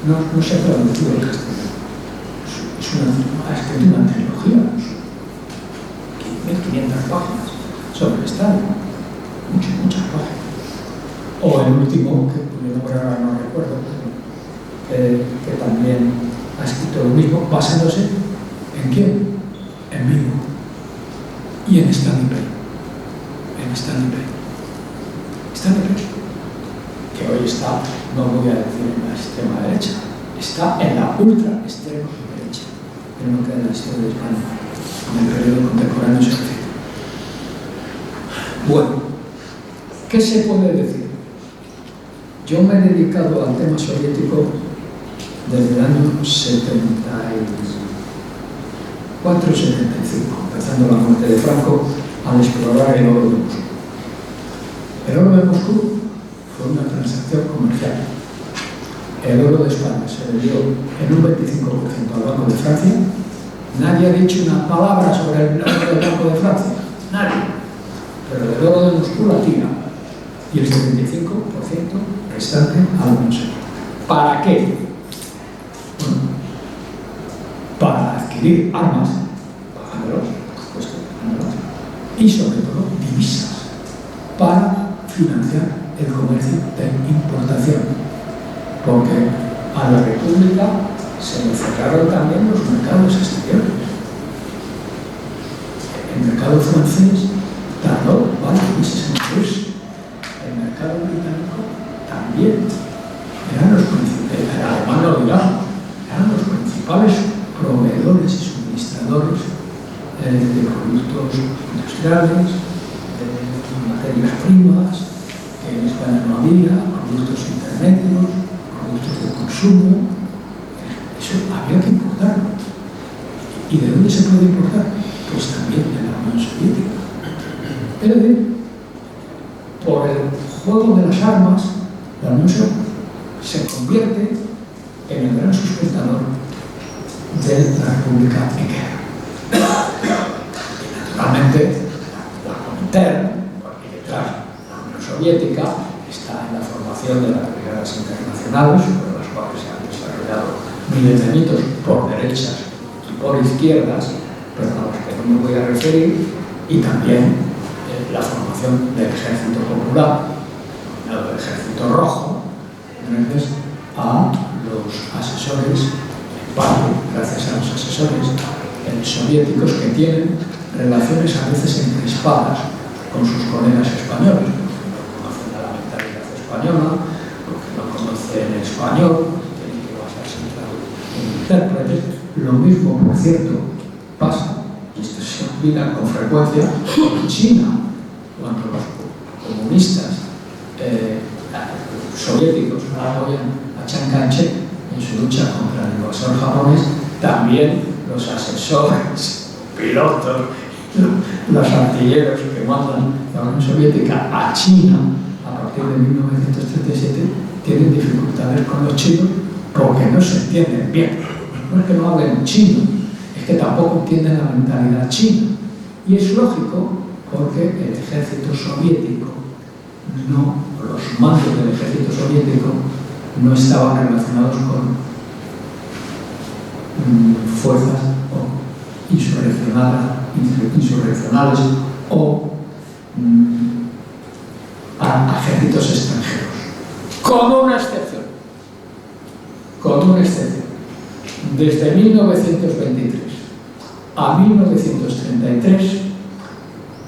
No se ha traducido al castellano. Ha escrito una trilogía, 1500 páginas, sobre Stalin. Muchas páginas. O el último, que cuyo nombre ahora no recuerdo, que también ha escrito lo mismo, basándose ¿en quién? En mí y en Stanley Pei. Que hoy está, no voy a decir en la extrema derecha, está en la ultra extrema derecha, en lo que es la historia de España, en el periodo contemporáneo soviético. Bueno, ¿qué se puede decir? Yo me he dedicado al tema soviético desde el año 74 y 75, empezando la muerte de Franco, al explorar el oro de Moscú. El oro de Moscú fue una transacción comercial. El oro de España se vendió en un 25% al Banco de Francia. Nadie ha dicho una palabra sobre el oro del Banco de Francia. Nadie. Pero el oro de Moscú la tira. Y el 75% restante a la Unión Soviética. ¿Para qué? Bueno, para adquirir armas, pagándolos, por supuesto, pagándolos, y sobre todo divisas, para financiar el comercio de importación. Porque a la República se le cerraron también los mercados exteriores. El mercado francés tardó varios meses en abrirse. El mercado británico también. Eran los principales, además lo digamos, eran los principales proveedores y suministradores de productos industriales, de materias primas, que en España no había, productos intermedios, productos de consumo. Eso había que importarlo. ¿Y de dónde se puede importar? Pues también de la Unión Soviética. Es decir, por el juego de las armas, la Unión Soviética se convierte en el gran sustentador de la República en guerra. Y naturalmente, la Comintern, porque detrás la Unión Soviética está en la formación de las brigadas internacionales, sobre las cuales se han desarrollado miles de mitos por derechas y por izquierdas, pero a los que no me voy a referir, y también la formación del Ejército Popular, denominado el Ejército Rojo, gracias a los asesores, en parte gracias a los asesores soviéticos que tienen relaciones a veces encrespadas con sus colegas españoles, porque no conocen la mentalidad española, porque no conocen el español, porque tienen que basarse en intérpretes. Lo mismo, por cierto, pasa, y esto se olvida con frecuencia, en China, cuando los comunistas soviéticos apoyan a Chiang Kai-shek en su lucha contra el invasor japonés, también los asesores, pilotos, los artilleros que mandan la Unión Soviética a China a partir de 1937 tienen dificultades con los chinos porque no se entienden bien. No es que no hablen chino, es que tampoco entienden la mentalidad china. Y es lógico porque el ejército soviético, los mandos del ejército soviético no estaban relacionados con fuerzas insurreccionales o a ejércitos extranjeros. Con una excepción. Desde 1923 a 1933,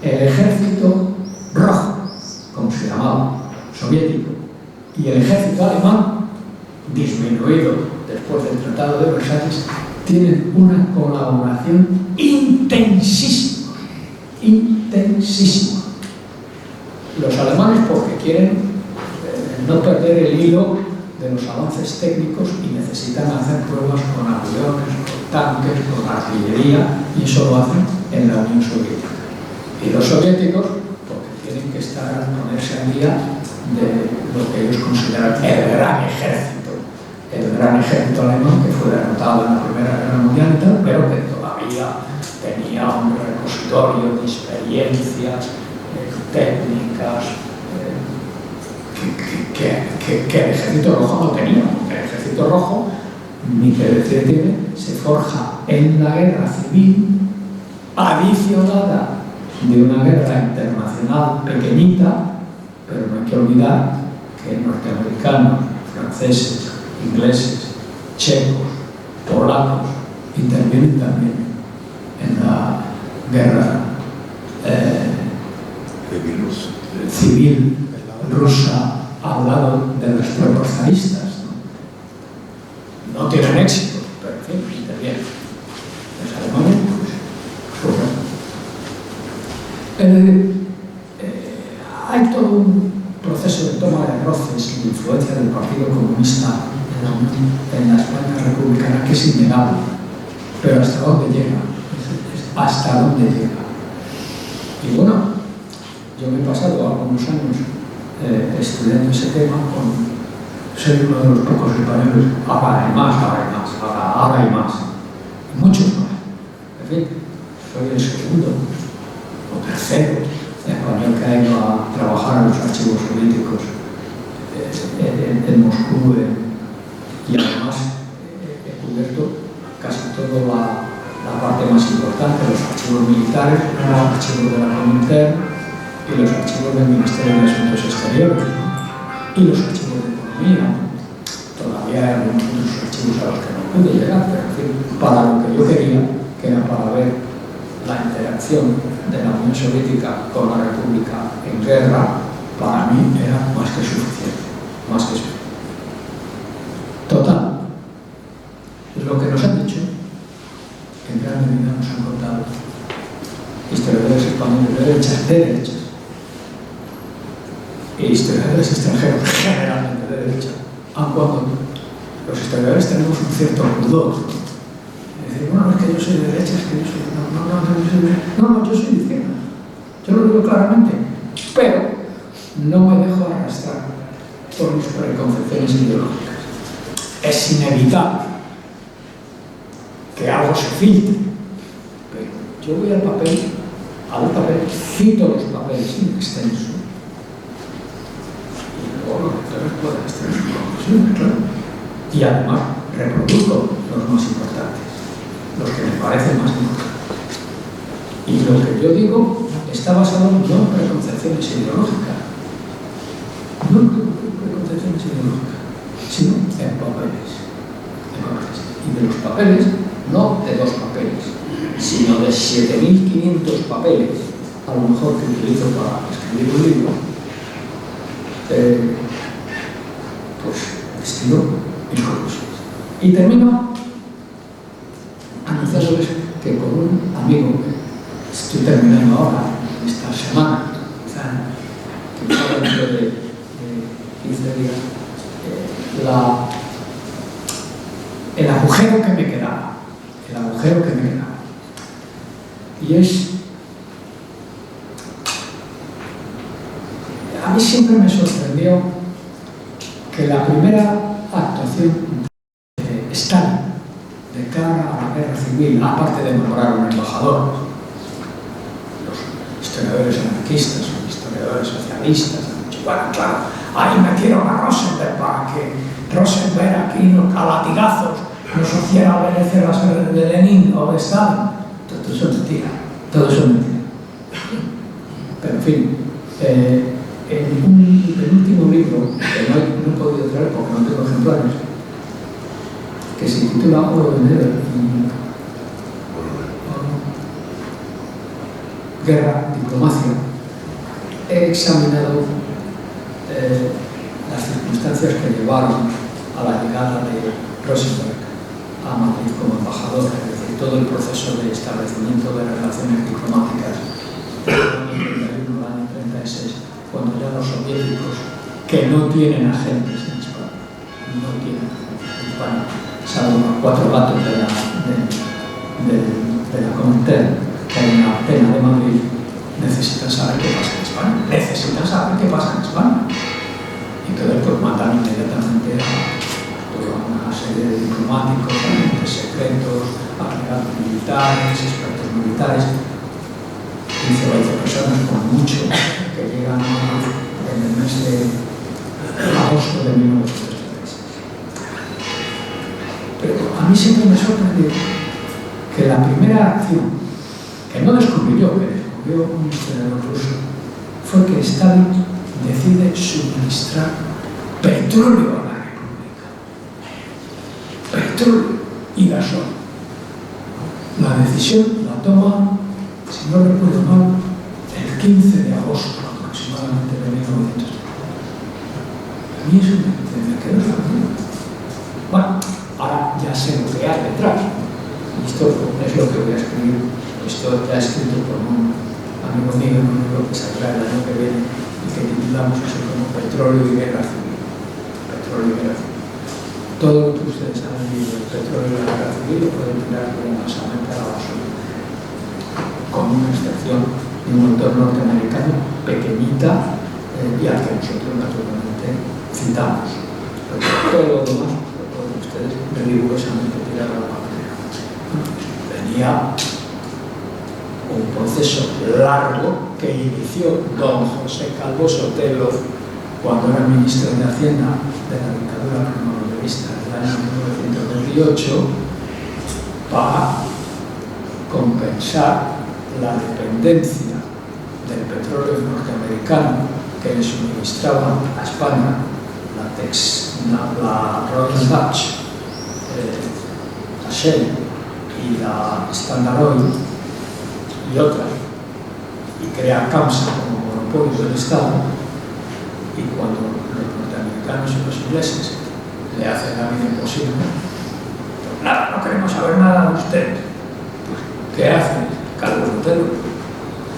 el ejército rojo, como se llamaba, soviético, y el ejército alemán, disminuido después del Tratado de Versalles, tienen una colaboración intensísima. Los alemanes porque quieren no perder el hilo de los avances técnicos y necesitan hacer pruebas con aviones, con tanques, con artillería, y eso lo hacen en la Unión Soviética. Y los soviéticos porque tienen que ponerse al día de lo que ellos consideran el gran ejército alemán, que fue derrotado en la Primera Guerra Mundial y tal, pero que todavía tenía un repositorio de experiencias técnicas que el ejército rojo no tenía. El ejército rojo, ni que decir tiene, se forja en la guerra civil adicionada de una guerra internacional pequeñita, pero no hay que olvidar que norteamericanos, franceses, ingleses, checos, polacos intervienen también en la guerra civil rusa al lado de los tropas zaristas. No tienen éxito, pero en fin, intervienen. Los alemanes, hay todo un proceso de toma de roces y de influencia del Partido Comunista en la España republicana que es innegable, pero ¿hasta dónde llega? ¿Hasta dónde llega? Y bueno, yo me he pasado algunos años estudiando ese tema soy uno de los pocos españoles, ahora hay más, muchos más. En fin, soy el segundo o tercero español que ha ido a trabajar a los archivos soviéticos en Moscú, y además he cubierto casi toda la parte más importante, los archivos militares, los archivos de la Comintern y los archivos del Ministerio de Asuntos Exteriores, ¿no? Y los archivos de Economía. Todavía hay algunos otros archivos a los que no pude llegar, pero en fin, para lo que yo quería, que era para ver la interacción de la Unión Soviética con la República en guerra, para mí era más que suficiente. Total, lo que nos han dicho, en gran medida nos han contado historiadores españoles de derechas, e historiadores extranjeros generalmente de derecha, aun cuando los historiadores tenemos un cierto pudor. Es decir, bueno, es que yo soy de derecha, es que yo soy... No, yo soy de izquierda. Yo lo digo claramente, pero no me dejo arrastrar por mis preconcepciones ideológicas. Es inevitable que algo se filtre, pero yo voy al papel, cito los papeles in extenso, y luego los lectores pueden extraer sus conclusiones, claro. Y además reproduzco los más importantes, los que me parecen más importantes. Y lo que yo digo está basado no en preconcepciones ideológicas, sino en papeles. Y de los papeles, no de dos papeles, sino de 7.500 papeles, a lo mejor que utilizo para escribir un libro, pues estiro mis conclusiones. Y termino anunciándoles que con un amigo, estoy terminando ahora, esta semana, quizá dentro de 15 días, el agujero que me quedaba. Y es, a mí siempre me sorprendió que la primera actuación de Stalin de cara a la guerra civil, aparte de nombrar un embajador, los historiadores anarquistas, los historiadores socialistas han dicho, bueno, claro, ahí metieron a Rosenberg para que Rosenberg aquí a latigazos nos hiciera obedecer las órdenes de Lenin o de Stalin. Todo eso es mentira, todo eso es mentira. Pero en fin, en un penúltimo libro, que no he podido traer porque no tengo ejemplares, que se titula Oro de Enero, Guerra, Diplomacia, he examinado las circunstancias que llevaron a la llegada de Rosenberg a Madrid como embajador, es decir, todo el proceso de establecimiento de relaciones diplomáticas del año 31 al año 36, cuando ya los soviéticos, que no tienen agentes en España, no tienen agentes en España, salvo los 4 gatos de la Comintern, que hay una pena de Madrid, necesitan saber qué pasa en España, necesitan saber qué pasa en España. Y entonces pues mandan inmediatamente a una serie de diplomáticos, agentes secretos, agregados militares, expertos militares, 15 o 20 personas con mucho, que llegan en el mes de agosto de 1936. Pero a mí siempre me sorprendió que la primera acción, que no descubrí yo, que descubrió un historiador ruso, fue que Stalin decide suministrar petróleo a la República. Petróleo y gasoil. La decisión la toma, si no recuerdo mal, el 15 de agosto aproximadamente de 1930. A mí eso me quedó sorprendido. Bueno, ahora ya sé lo que hay detrás. Esto es lo que voy a escribir. Esto está escrito por un amigo mío en un libro que saldrá el año que viene y que titulamos así como Petróleo y Guerra Civil. Petróleo y Guerra Civil. Todo lo que ustedes han leído del petróleo y la guerra civil lo pueden tirar voluntariamente a la basura, con una excepción de un autor norteamericano pequeñita y al que nosotros naturalmente citamos. Pero todo lo demás lo pueden ustedes rigurosamente tirar a la basura. Venía un proceso largo que inició don José Calvo Sotelo cuando era ministro de Hacienda de la dictadura primorodevista del año 1928 para compensar la dependencia del petróleo norteamericano que le suministraba a España la Royal Dutch, la Shell y la Standard Oil y otras, y crea CAMSA como monopolio del Estado, y cuando los norteamericanos y los ingleses le hacen la vida imposible, pues nada, no queremos saber nada de usted. Pues, ¿qué hace Calvo Sotelo?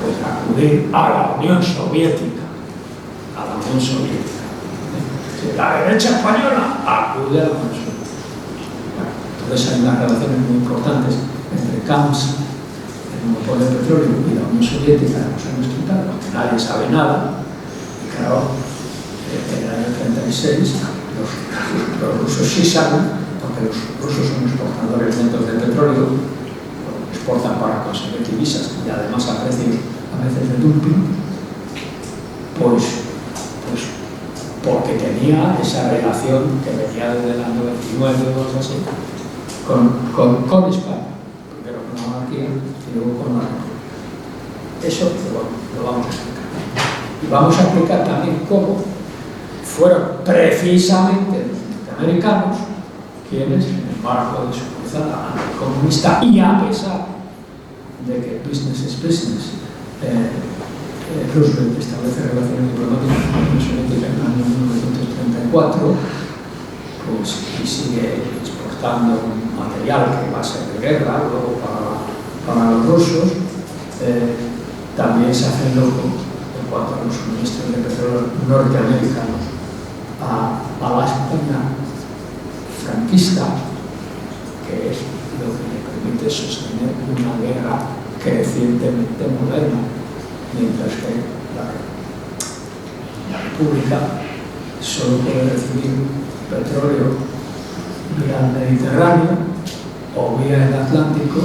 Pues acudir a la Unión Soviética. A la Unión Soviética. La derecha española acude a la Unión Soviética. Bueno, entonces hay unas relaciones muy importantes entre CAMSA, monopolio de petróleo y la Unión Soviética de los años 30, porque nadie sabe nada. Y claro, en el año 36 los rusos sí saben, porque los rusos son exportadores netos de petróleo, exportan para conseguir divisas y además a precios a veces de dumping, pues porque tenía esa relación que venía desde el año 29 o así con España. Primero con la monarquía y luego con la República. Eso lo vamos a explicar. Y vamos a explicar también cómo fueron precisamente los norteamericanos quienes, en el marco de su cruzada anticomunista y a pesar de que business es business, Roosevelt establece relaciones diplomáticas con la Unión Soviética en el año 1934, pues, y sigue exportando material que va a ser de guerra luego para los rusos. También se hace loco en cuanto a los suministros de petróleo norteamericanos a la España franquista, que es lo que le permite sostener una guerra crecientemente moderna, mientras que la República solo puede recibir petróleo vía el Mediterráneo o vía el Atlántico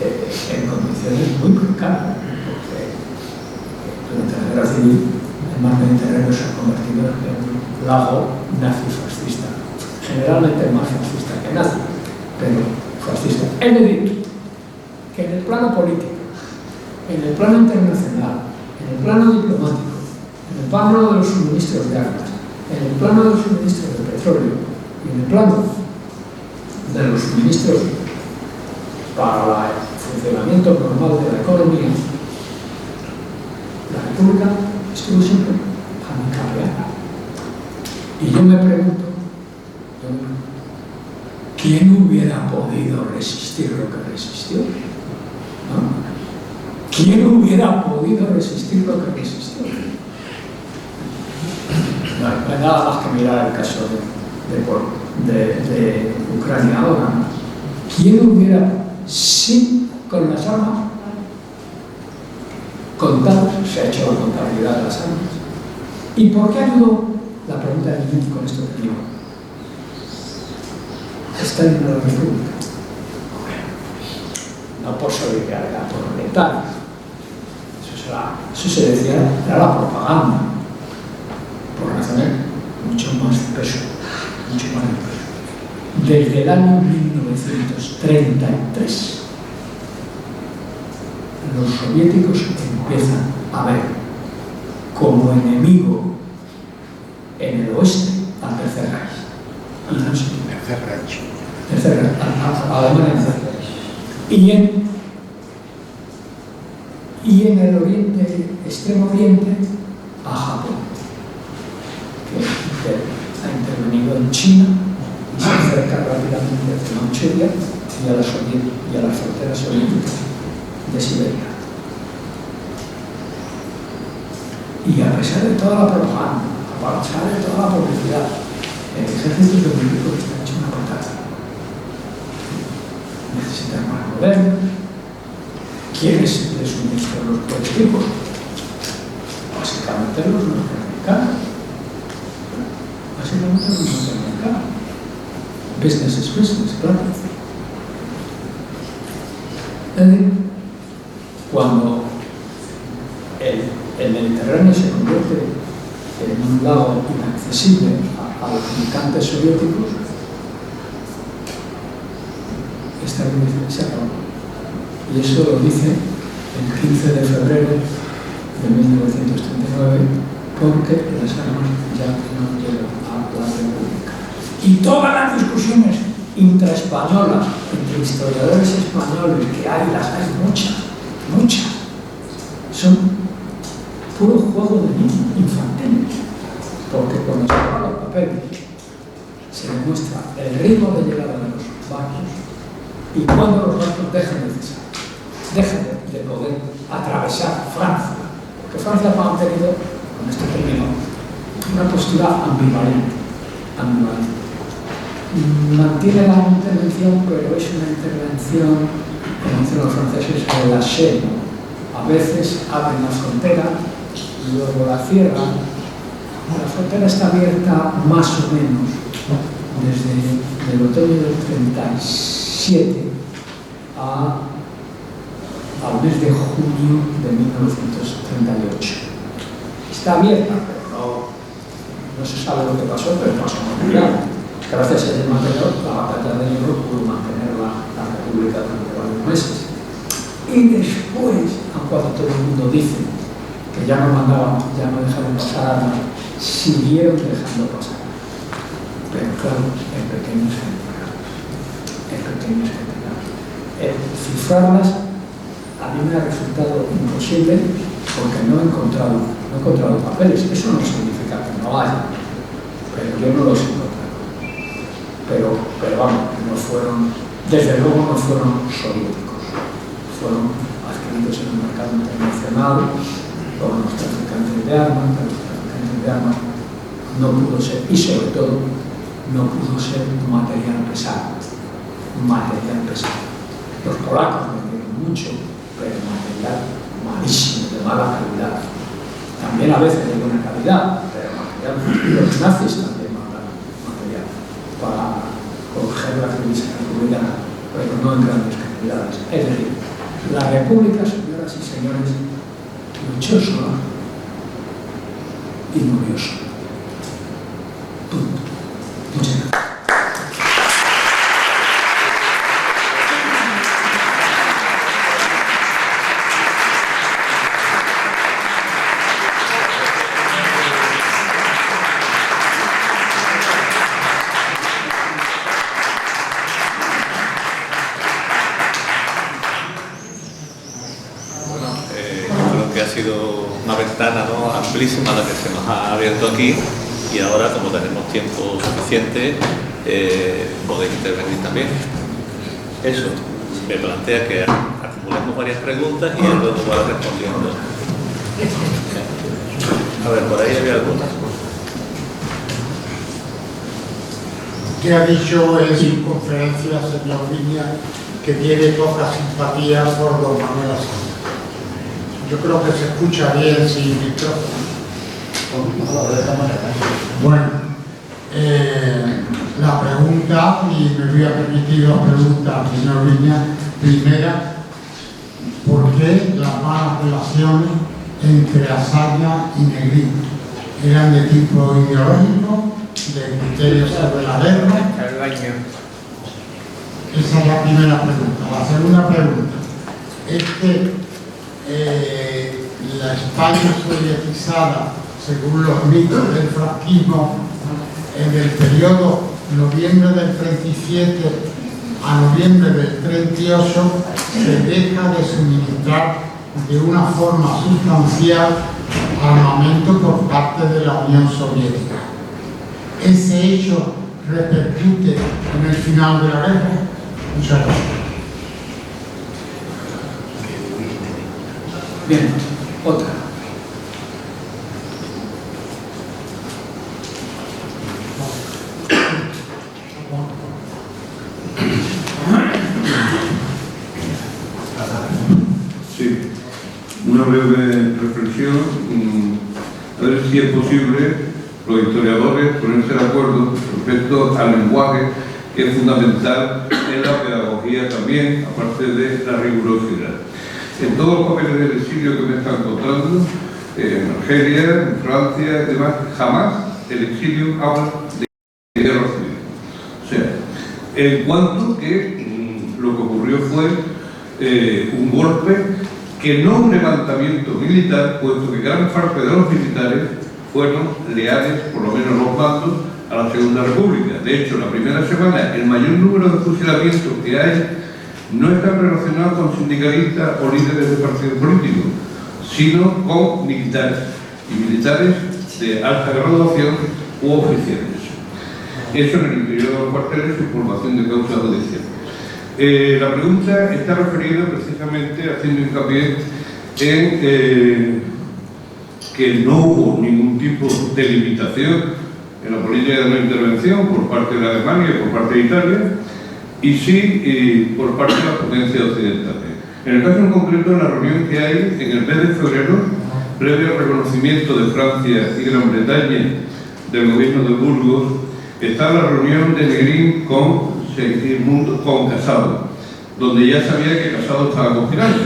en condiciones muy precarias, porque durante la guerra civil el mar Mediterráneo se ha convertido en un lago nazifascista, generalmente más fascista que nazi, pero fascista. Es decir, que en el plano político, en el plano internacional, en el plano diplomático, en el plano de los suministros de armas, en el plano de los suministros de petróleo y en el plano de los suministros para el funcionamiento normal de la economía, la República estuvo siempre handicapeada. Y yo me pregunto, ¿quién hubiera podido resistir lo que resistió? ¿No? ¿Quién hubiera podido resistir lo que resistió? No hay nada más que mirar el caso de Ucrania ahora. ¿Quién hubiera, con las armas contadas, se ha hecho la contabilidad de las armas? ¿Y por qué ayudó? La pregunta de mi con esto termino. Está en la República. No por solidaridad, por letal. Eso se decía, era la propaganda, por razones mucho más de peso, mucho más de peso. Desde el año 1933, los soviéticos empiezan a ver como enemigo en el oeste al Tercer Reich. Y no sé qué. Tercer Reich, Alemania. Y en el oriente, extremo oriente, a Japón, que ha intervenido en China y se acerca rápidamente hacia Manchuria y a las fronteras soviéticas de Siberia. Y a pesar de toda la propaganda, a pesar de toda la publicidad, el ejército soviético está hecho una patada. Necesita más modernos. ¿Quiénes les suministran los prototipos? Básicamente los norteamericanos. Business is business, claro. Es decir, cuando el Mediterráneo se convierte en un lago inaccesible a los militantes soviéticos, esta revolución se acabó. Y eso lo dice el 15 de febrero de 1939, porque las armas ya no llegan a la República. Y todas las discusiones intraespañolas, entre historiadores españoles, que hay, las hay muchas, son puro juego de niños infantiles. Porque cuando se habla los papeles, se demuestra el ritmo de llegada de los barcos y cuando los barcos dejan de cesar. Dejan de poder atravesar Francia, porque Francia ha mantenido, con este término, una postura ambivalente. Mantiene la intervención, pero es una intervención, como dicen los franceses, relâché. A veces abren la frontera, luego la cierran. La frontera está abierta más o menos desde el otoño del 37 al mes de junio de 1938. Está abierta, pero no se sabe lo que pasó, pero pasó muy bien. Gracias a ese material, la batalla de Ebro pudo mantener la República durante varios meses. Y después, cuando todo el mundo dice que ya no mandaban, ya no dejaron pasar armas, siguieron dejando pasar. Pero claro, en pequeños cantidades. Cifrarlas a mí me ha resultado imposible porque no he encontrado papeles. Eso no significa que no haya, pero yo no los he encontrado. Pero vamos, no fueron, desde luego no fueron soviéticos, fueron adquiridos en el mercado internacional por los traficantes de armas, pero los traficantes de armas no pudo ser, y sobre todo no pudo ser material pesado. Los polacos vendieron mucho, pero material malísimo, de mala calidad. También a veces de buena calidad, pero material. Los nazis también mandaron material para coger la crisis republicana, pero no en grandes cantidades. Es decir, la República, señoras y señores, luchó sola y murió sola. Punto. Muchas gracias. Ha sido una ventana, ¿no?, amplísima la que se nos ha abierto aquí, y ahora, como tenemos tiempo suficiente, podéis intervenir también. Eso me plantea que acumulemos varias preguntas y él luego va respondiendo. A ver, por ahí había algunas. ¿Qué ha dicho en su conferencia, señor Viña, que tiene poca simpatía por don Manuel Azaña? Yo creo que se escucha bien sin micrófono. Bueno, la pregunta, y me voy a permitir la pregunta, señor Viña, primera, ¿por qué las malas relaciones entre Azaña y Negrín? ¿Eran de tipo ideológico, de criterios sobre la guerra? Esa es la primera pregunta. La segunda pregunta es que la España sovietizada, según los mitos del franquismo, en el periodo noviembre del 37 a noviembre del 38 se deja de suministrar de una forma sustancial armamento por parte de la Unión Soviética. ¿Ese hecho repercute en el final de la guerra? Muchas gracias. Bien, otra. Sí, una breve reflexión. A ver si es posible los historiadores ponerse de acuerdo respecto al lenguaje, que es fundamental en la pedagogía también, aparte de la rigurosidad. En todos los papeles del exilio que me están contando, en Argelia, en Francia y demás, jamás el exilio habla de guerra civil. O sea, en cuanto que lo que ocurrió fue un golpe, que no un levantamiento militar, puesto que gran parte de los militares fueron leales, por lo menos los bandos, a la Segunda República. De hecho, la primera semana, el mayor número de fusilamientos que hay no están relacionados con sindicalistas o líderes de partidos políticos, sino con militares, y militares de alta graduación u oficiales. Eso en el interior de los cuarteles es formación de causa judicial. La pregunta está referida precisamente haciendo hincapié en que no hubo ningún tipo de limitación en la política de no intervención por parte de Alemania y por parte de Italia, y sí por parte de las potencias occidentales. En el caso en concreto, en la reunión que hay en el mes de febrero, previo al reconocimiento de Francia y Gran Bretaña del gobierno de Burgos, está la reunión de Negrín con Casado, donde ya sabía que Casado estaba conspirando.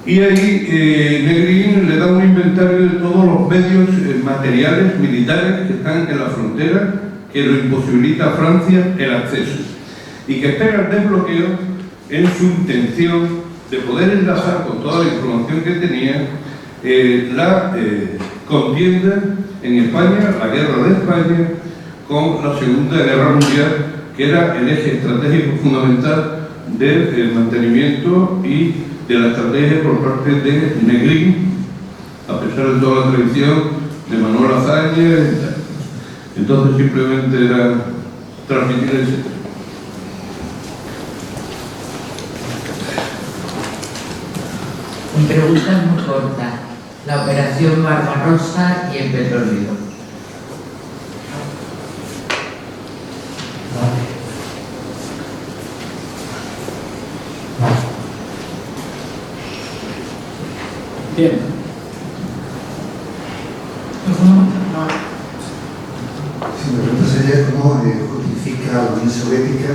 Y ahí Negrín le da un inventario de todos los medios materiales militares que están en la frontera, que lo imposibilita a Francia el acceso, y que espera el desbloqueo en su intención de poder enlazar con toda la información que tenía la contienda en España, la guerra de España, con la Segunda Guerra Mundial, que era el eje estratégico fundamental del mantenimiento y de la estrategia por parte de Negrín, a pesar de toda la tradición de Manuel Azaña. Entonces simplemente era transmitir ese. Mi pregunta es muy corta. La operación Barbarossa y el petróleo. Bien. Sí, mi pregunta sería cómo justifica la Unión Soviética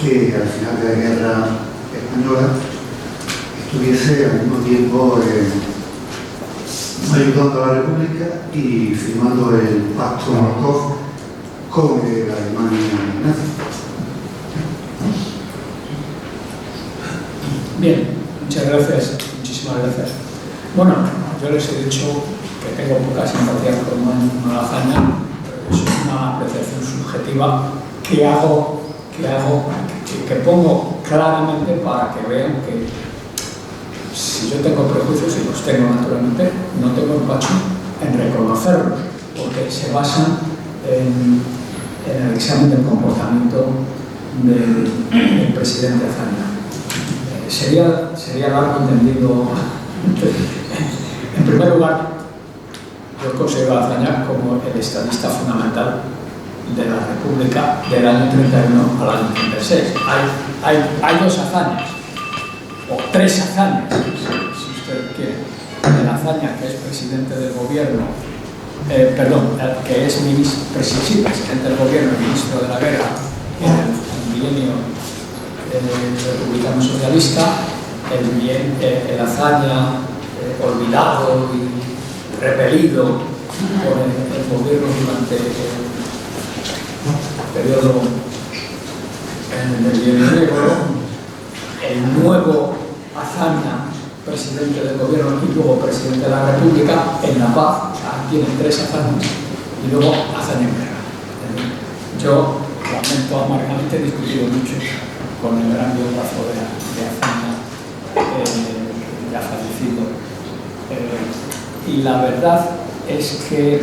que al final de la guerra española estuviese al mismo tiempo ayudando a la República y firmando el pacto Molotov con la Alemania nazi. Bien, muchas gracias, muchísimas gracias. Bueno, yo les he dicho que tengo poca simpatía con Manuel Azaña, pero es una apreciación subjetiva que pongo claramente para que vean que si yo tengo prejuicios, y los tengo naturalmente, no tengo empacho en reconocerlos, porque se basan en el examen del comportamiento del presidente Azaña. Sería largo entendido. En primer lugar, yo considero a Azaña como el estadista fundamental de la República del año 31 al año 36. Hay dos Azañas, o tres Azañas, si usted quiere. El Azaña, que es presidente del gobierno, que es presidente del gobierno y ministro de la guerra en el bienio republicano socialista, el Azaña olvidado y repelido por el gobierno durante el periodo del bienio negro, el nuevo Azaña, presidente del gobierno y luego presidente de la República, en la paz. O sea, tienen tres Azañas y luego Azaña en guerra. Yo lamento amargamente, he discutido mucho con el gran biógrafo de Azaña, ya fallecido, y la verdad es que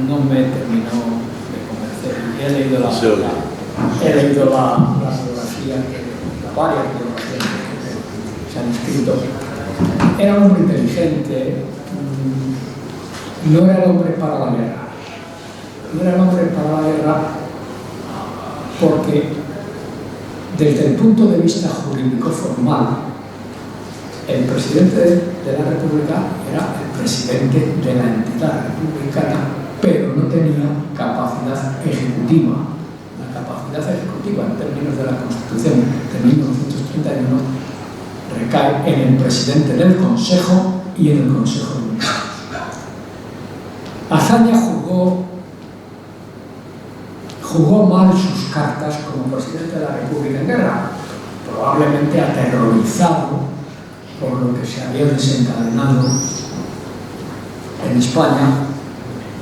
no me terminó de convencer. He leído la biografía, varias biografías que se han escrito. Era un hombre inteligente, no era el hombre para la guerra. No era el hombre para la guerra porque desde el punto de vista jurídico formal, el presidente de la República era el presidente de la entidad republicana, pero no tenía capacidad ejecutiva. La capacidad ejecutiva en términos de la Constitución de 1931 recae en el presidente del Consejo y en el Consejo de Ministros. Azaña jugó mal sus cartas como presidente de la República en guerra, probablemente aterrorizado por lo que se había desencadenado en España,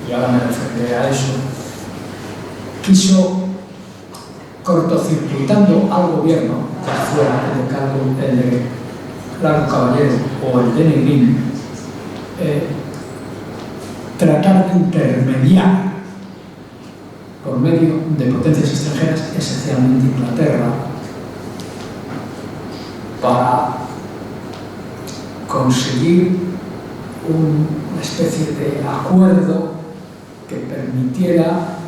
y ahora me referiré a eso. Quiso, cortocircuitando al gobierno, ya fuera el de Claro Caballero o el de Negrín, tratar de intermediar por medio de potencias extranjeras, esencialmente Inglaterra, para conseguir una especie de acuerdo que permitiera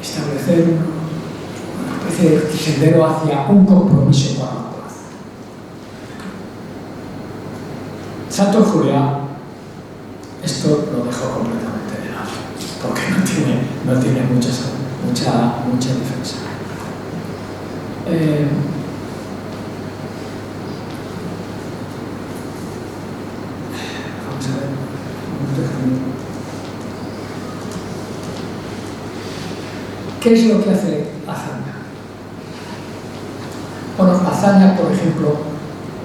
establecer una especie de sendero hacia un compromiso para la paz. Santos Juliá esto lo dejó completamente de lado, porque no tiene mucha defensa. Vamos a ver. ¿Qué es lo que hace Azaña? Bueno, Azaña, por ejemplo,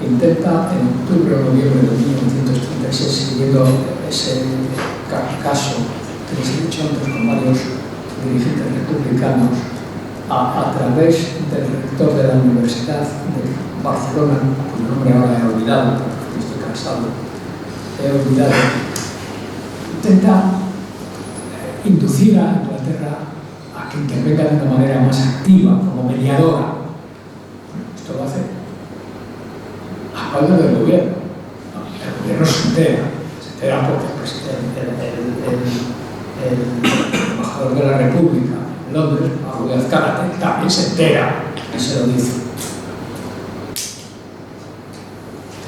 intenta en octubre o noviembre de 1936, siguiendo ese caso que les he dicho antes con varios dirigentes republicanos, a través del rector de la Universidad Barcelona, cuyo nombre ahora he olvidado, porque estoy cansado, he olvidado, intenta inducir a Inglaterra a que intervenga de una manera más activa, como mediadora. Esto lo hace a espaldas del gobierno. El gobierno se entera porque el embajador de la República en Londres, Abu Azcárate, también se entera y se lo dice.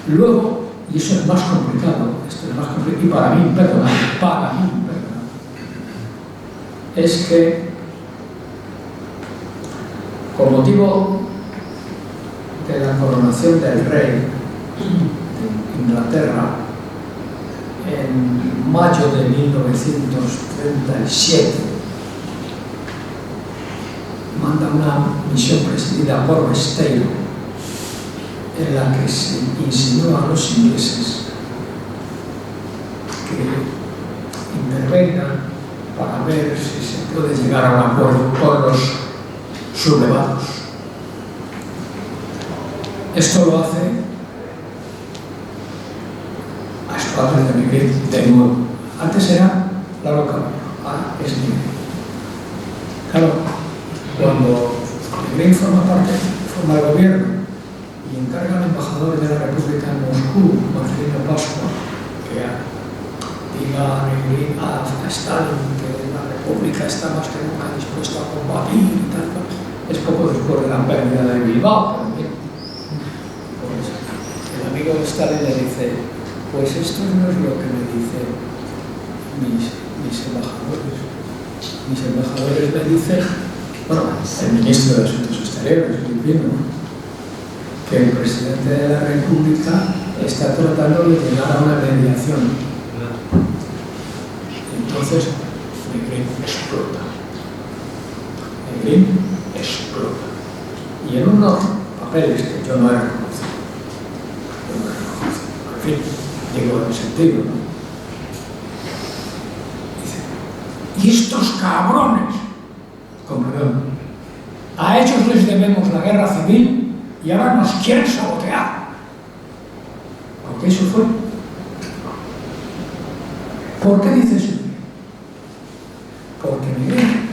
Luego, y eso es más complicado, esto es más complicado, y para mí imperdonable, es que con motivo de la coronación del rey de Inglaterra en mayo de 1937 manda una misión presidida por Besteiro en la que se insinuó a los ingleses que intervengan para ver si se puede llegar a un acuerdo con los sublevados. Esto lo hace a espaldas de Negrín de nuevo. Antes era la local, ahora es Negrín. Claro, cuando Negrín forma el gobierno y encarga al embajador de la República en Moscú, Marcelino Pascua, que diga a Stalin que la República está más que nunca dispuesta a combatir y tal, es poco después de la pérdida de Bilbao. Pues el amigo de Stalin le dice, pues esto no es lo que me dicen mis embajadores. Mis embajadores me dicen, bueno, el ministro de Asuntos Exteriores, que el presidente de la República está tratando de llegar a una mediación. Entonces, Negrín explota. Y en unos papeles que yo no he reconocido. En fin, digo en el sentido, ¿no? Dice, y estos cabrones, con perdón, a ellos les debemos la guerra civil y ahora nos quieren sabotear. Porque eso fue. ¿Por qué dice eso? Porque Negrín,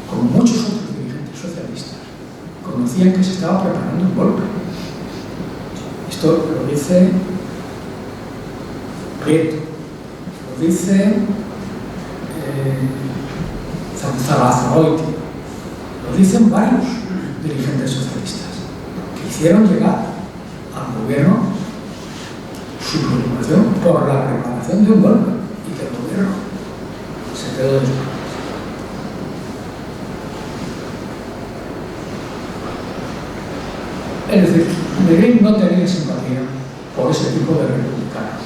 como muchos otros dirigentes socialistas, conocían que se estaba preparando un golpe. Esto lo dice Prieto, lo dice Zaragoiti, lo dicen varios dirigentes socialistas que hicieron llegar al gobierno su preocupación por la preparación de un golpe y que el gobierno se quedó después. Es decir, Negrín no tenía simpatía por ese tipo de republicanos,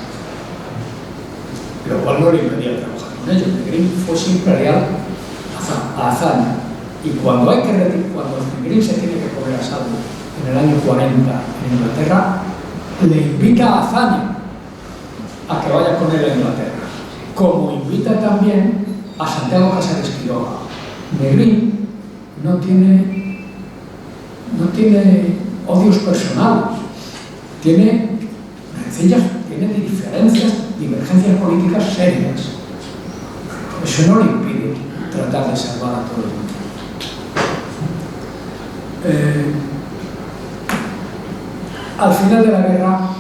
lo cual no le impedía trabajar con ellos. Negrín fue siempre leal a Azaña, y cuando Negrín se tiene que poner a salvo en el año 40 en Inglaterra, le invita a Azaña a que vaya con él a Inglaterra, como invita también a Santiago Casares Quiroga. Negrín no tiene odios personales, tiene rencillas, tiene divergencias políticas serias. Eso no le impide tratar de salvar a todo el mundo. Al final de la guerra,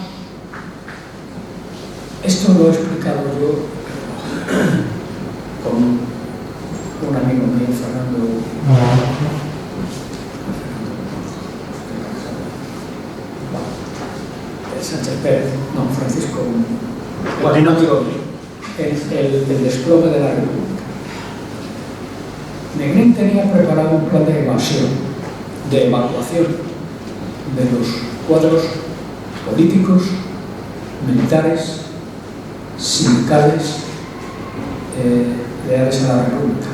esto lo he explicado yo con un amigo mío, Fernando Sánchez Pérez, no, Francisco, bueno, no digo el desplome de la República. Negrín tenía preparado un plan de evasión, de evacuación de los cuadros políticos, militares, sindicales, leales a la República,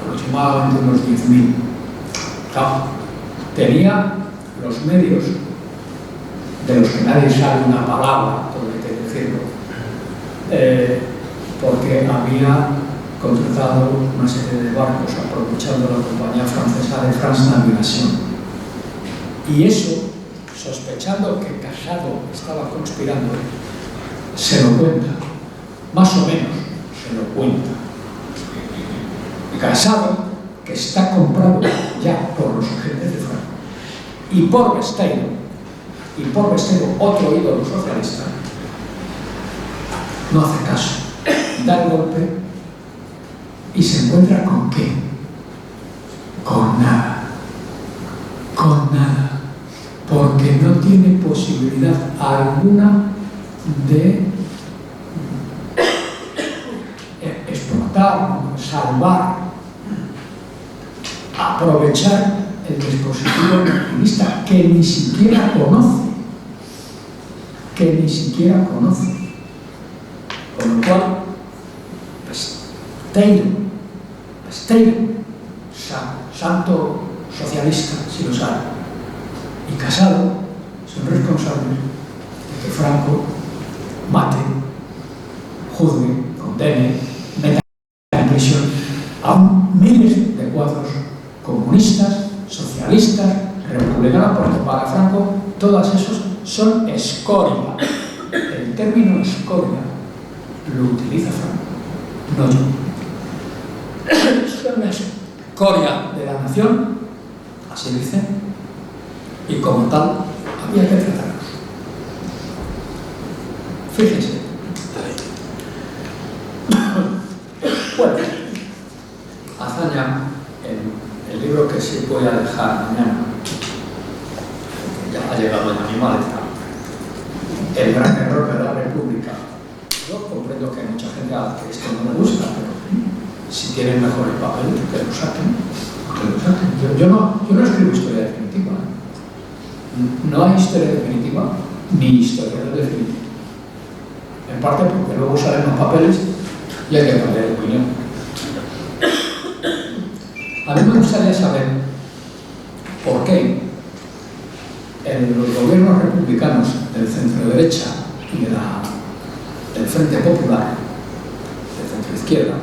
aproximadamente unos 10.000. Claro, tenía los medios de los que nadie sabe una palabra, por decirlo, porque había contratado una serie de barcos aprovechando la compañía francesa de France Navigation. Y eso sospechando que Casado estaba conspirando, se lo cuenta, más o menos se lo cuenta. Casado, que está comprado ya por los agentes de Franco, y por Besteiro, otro ídolo socialista, no hace caso, da el golpe y se encuentra ¿con qué? Con nada, porque no tiene posibilidad alguna de explotar, salvar, aprovechar el dispositivo nacionalista que ni siquiera conoce. Con lo cual, Besteiro, santo socialista, si lo sabe, y Casado son responsables de que Franco mate, juzgue, condene, meta en prisión a miles de cuadros comunistas, socialistas, republicanos, porque para Franco todos esos son escoria. El término escoria lo utiliza Franco, no yo. Son la escoria de la nación, así dice, y como tal había que tratarlos. Fíjense. Bueno, Azaña, el libro que sí voy a dejar mañana, ya ha llegado en mi maleta, El gran error de la República. Yo comprendo que hay mucha gente a la que esto no le gusta, pero si tienen mejores papeles, que lo saquen. Yo no escribo historia definitiva. No hay historia definitiva, ni historia definitiva. En parte porque luego salen los papeles y hay que cambiar de opinión. A mí me gustaría saber por qué en los gobiernos republicanos del centro-derecha y del Frente Popular, del centro-izquierda,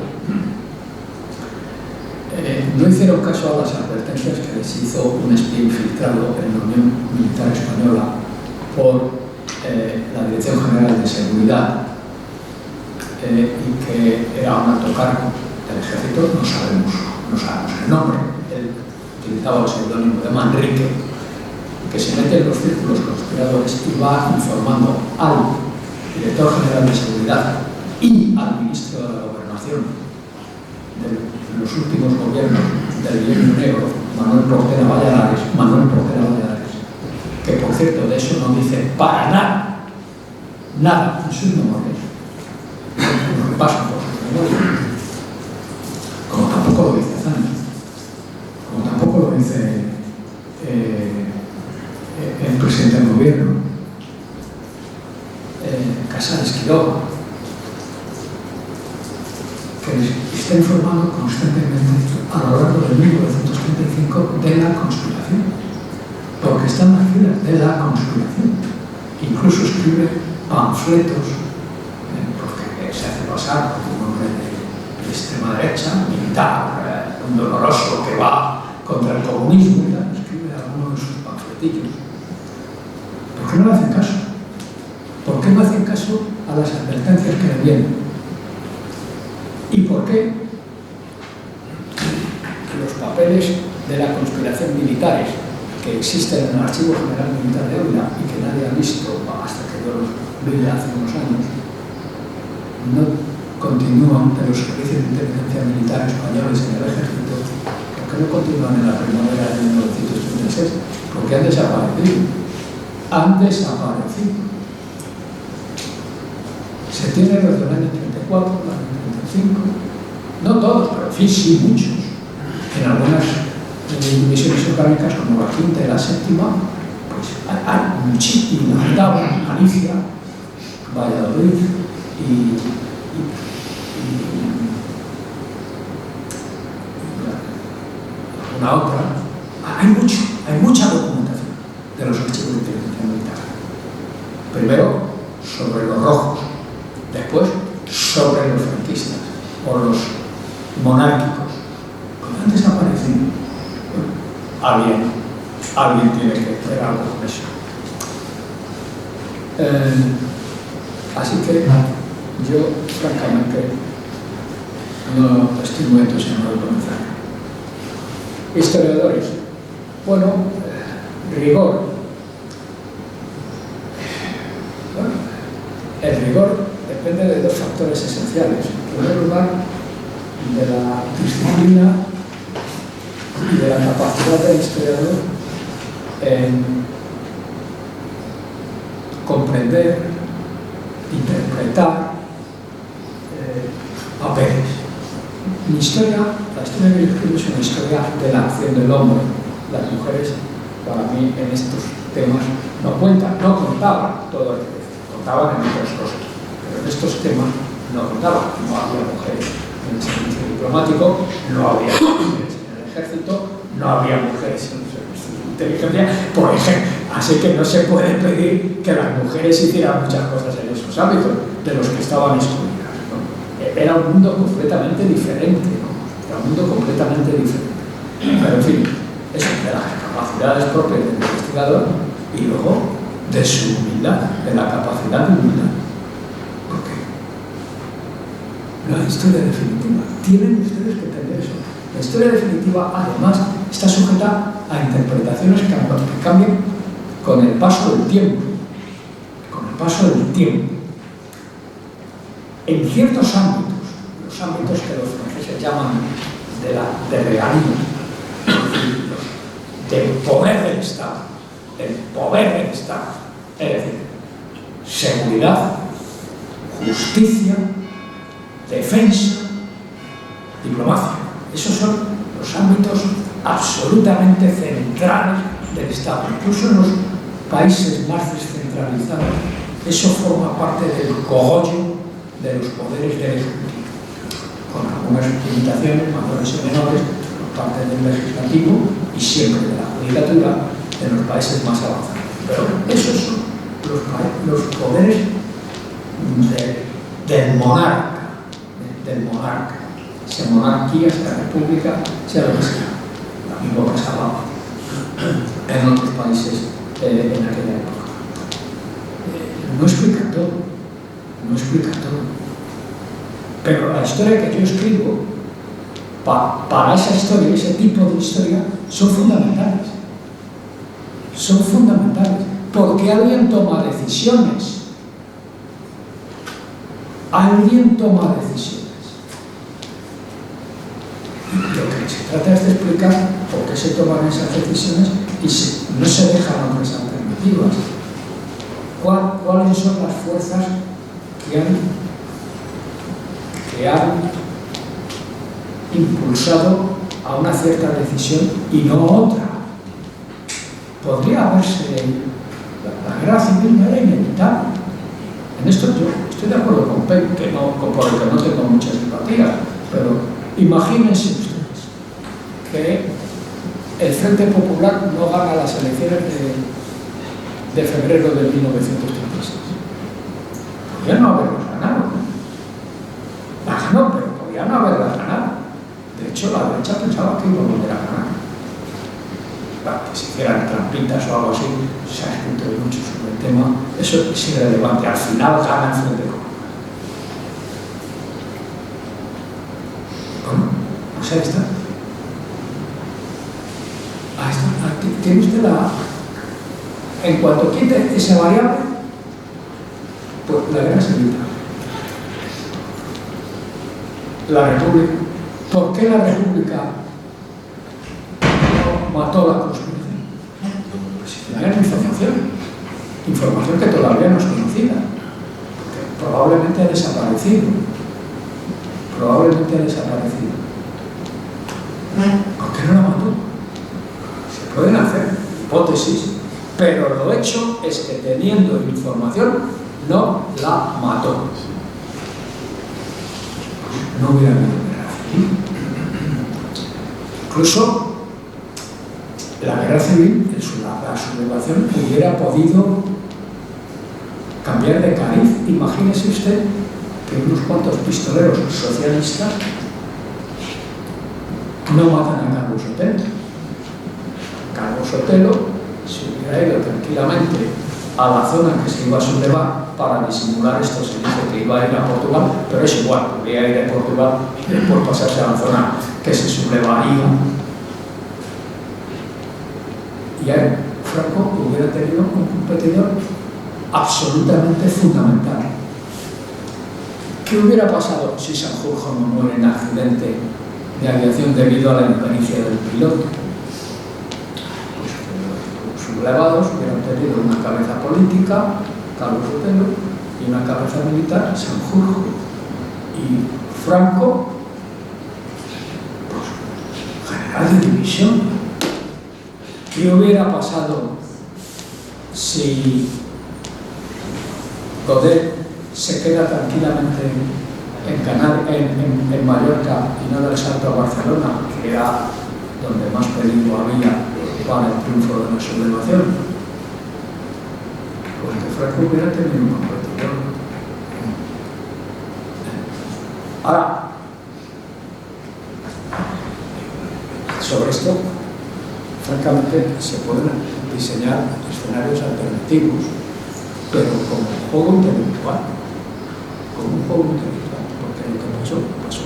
no hicieron caso a las advertencias que les hizo un espía infiltrado en la Unión Militar Española por la Dirección General de Seguridad y que era un alto cargo del ejército, no sabemos el nombre. Él utilizaba el seudónimo de Manrique, que se mete en los círculos conspiradores y va informando al Director General de Seguridad y al Ministro de la Gobernación de los últimos gobiernos del Bienio Negro, Manuel Portera Valladares, que por cierto de eso no dice para nada en sus memorias, lo que pasa por sus memorias, como tampoco lo dice Azaña, como tampoco lo dice el presidente del gobierno, Casares Quiroga, que está informando constantemente a lo largo de 1935 de la conspiración, porque está en las filas de la conspiración. Incluso escribe panfletos, porque se hace pasar como un hombre de extrema derecha, militar, un doloroso que va contra el comunismo, y tal, escribe algunos de sus panfletillos. ¿Por qué no le hacen caso? ¿Por qué no hacen caso a las advertencias que le vienen? ¿Y por qué los papeles de la conspiración militares que existen en el Archivo General Militar de Ávila y que nadie ha visto hasta que yo los vi hace unos años, no continúan de los servicios de inteligencia militar españoles en el ejército? ¿Por qué no continúan en la primavera de 1936? Porque han desaparecido. Se tienen los del año 34, el año 35, no todos, pero en fin, sí muchos. En algunas misiones orgánicas, como la quinta y la séptima, pues hay muchísimas, Andaban, Galicia, Valladolid y una otra. Hay mucha documentación de los archivos de inteligencia militar. Primero sobre los rojos, después sobre los franquistas o los monárquicos. Cuando han desaparecido, alguien tiene que hacer algo con eso. Así que yo, francamente, no estoy muy entusiasmado con el Franco. Historiadores. Bueno, rigor. Bueno, el rigor depende de dos factores esenciales. En primer lugar, de la disciplina y de la capacidad del historiador en comprender, interpretar papeles. La historia que yo escribo es una historia de la acción del hombre. Las mujeres, para mí, en estos temas no cuentan, no contaban todo el que contaban en otras cosas, pero en estos temas no contaban, no había mujeres en el servicio diplomático, no había mujeres en el ejército, no había mujeres en el servicio de inteligencia, por ejemplo. Así que no se puede pedir que las mujeres hicieran muchas cosas en esos ámbitos de los que estaban excluidas, ¿no? Era un mundo completamente diferente, ¿no? Era un mundo completamente diferente. Pero en fin, eso de las capacidades propias del investigador y luego de su humildad, de la capacidad de humildad. ¿Por qué? La historia definitiva. Tienen ustedes que entender eso. La historia definitiva, además, está sujeta a interpretaciones que cambian con el paso del tiempo. Con el paso del tiempo. En ciertos ámbitos, los ámbitos que los franceses llaman de realismo, del poder del Estado, el poder del Estado, es decir, seguridad, justicia, defensa, diplomacia. Esos son los ámbitos absolutamente centrales del Estado. Incluso en los países más descentralizados, eso forma parte del cogollo de los poderes del Ejecutivo, con algunas limitaciones mayores o menores por parte del legislativo y siempre de la judicatura en los países más avanzados. Pero esos son los poderes del monarca, sea monarquía, sea república, sea lo que sea. Lo mismo pasaba en otros países en aquella época. No explica todo. No explica todo. Pero la historia que yo escribo, para esa historia, ese tipo de historia, son fundamentales. Son fundamentales. Porque alguien toma decisiones. Alguien toma decisiones. Lo que se trata es de explicar por qué se toman esas decisiones y no se dejan otras alternativas. ¿Cuáles son las fuerzas que han impulsado a una cierta decisión y no otra? Podría haberse... La guerra civil no era inevitable. En esto yo estoy de acuerdo con Pep, por el que no tengo mucha simpatía, pero imagínense ustedes que el Frente Popular no gana las elecciones de febrero de 1936. Podría no haberlas ganado. Las ganó, pero podría no haberlas ganado. De hecho, la derecha pensaba que iba a volver a ganar. Para que se hicieran trampitas o algo así, se ha escrito mucho sobre el tema. Eso es irrelevante. Al final gana el Frente Popular. Bueno, pues ahí está. Ahí está. Tiene usted en cuanto quite esa variable, pues la guerra se evita. La República. ¿Por qué la República no mató la conspiración? Pues si tenían información que todavía no es conocida, porque probablemente ha desaparecido. ¿Por qué no la mató? Se pueden hacer hipótesis, pero lo hecho es que teniendo información no la mató. No hubiera habido guerra civil. Incluso la guerra civil, la sublevación, hubiera podido cambiar de cariz. Imagínese usted que unos cuantos pistoleros socialistas no matan a Carlos Sotelo. Carlos Sotelo se hubiera ido tranquilamente a la zona en que se iba a sublevar. Para disimular esto se dice que iba a ir a Portugal, pero es igual, podría ir a Portugal y después pasarse a la zona que se sublevaría. Y ahí Franco hubiera tenido un competidor absolutamente fundamental. ¿Qué hubiera pasado si Sanjurjo no muere en accidente de aviación debido a la impericia del piloto? Pues los sublevados hubieran tenido una cabeza política, Carlos Sotelo, y una cabeza militar, Sanjurjo. Y Franco, pues, general de división. ¿Qué hubiera pasado si Godet se queda tranquilamente en Mallorca y no da el salto a Barcelona, que era donde más peligro había para el triunfo de la sublevación? Pues que Franco hubiera tenido un competidor. Ahora, sobre esto, francamente, se pueden diseñar escenarios alternativos, pero como juego intelectual. Como un juego intelectual, porque lo que pasó, pasó.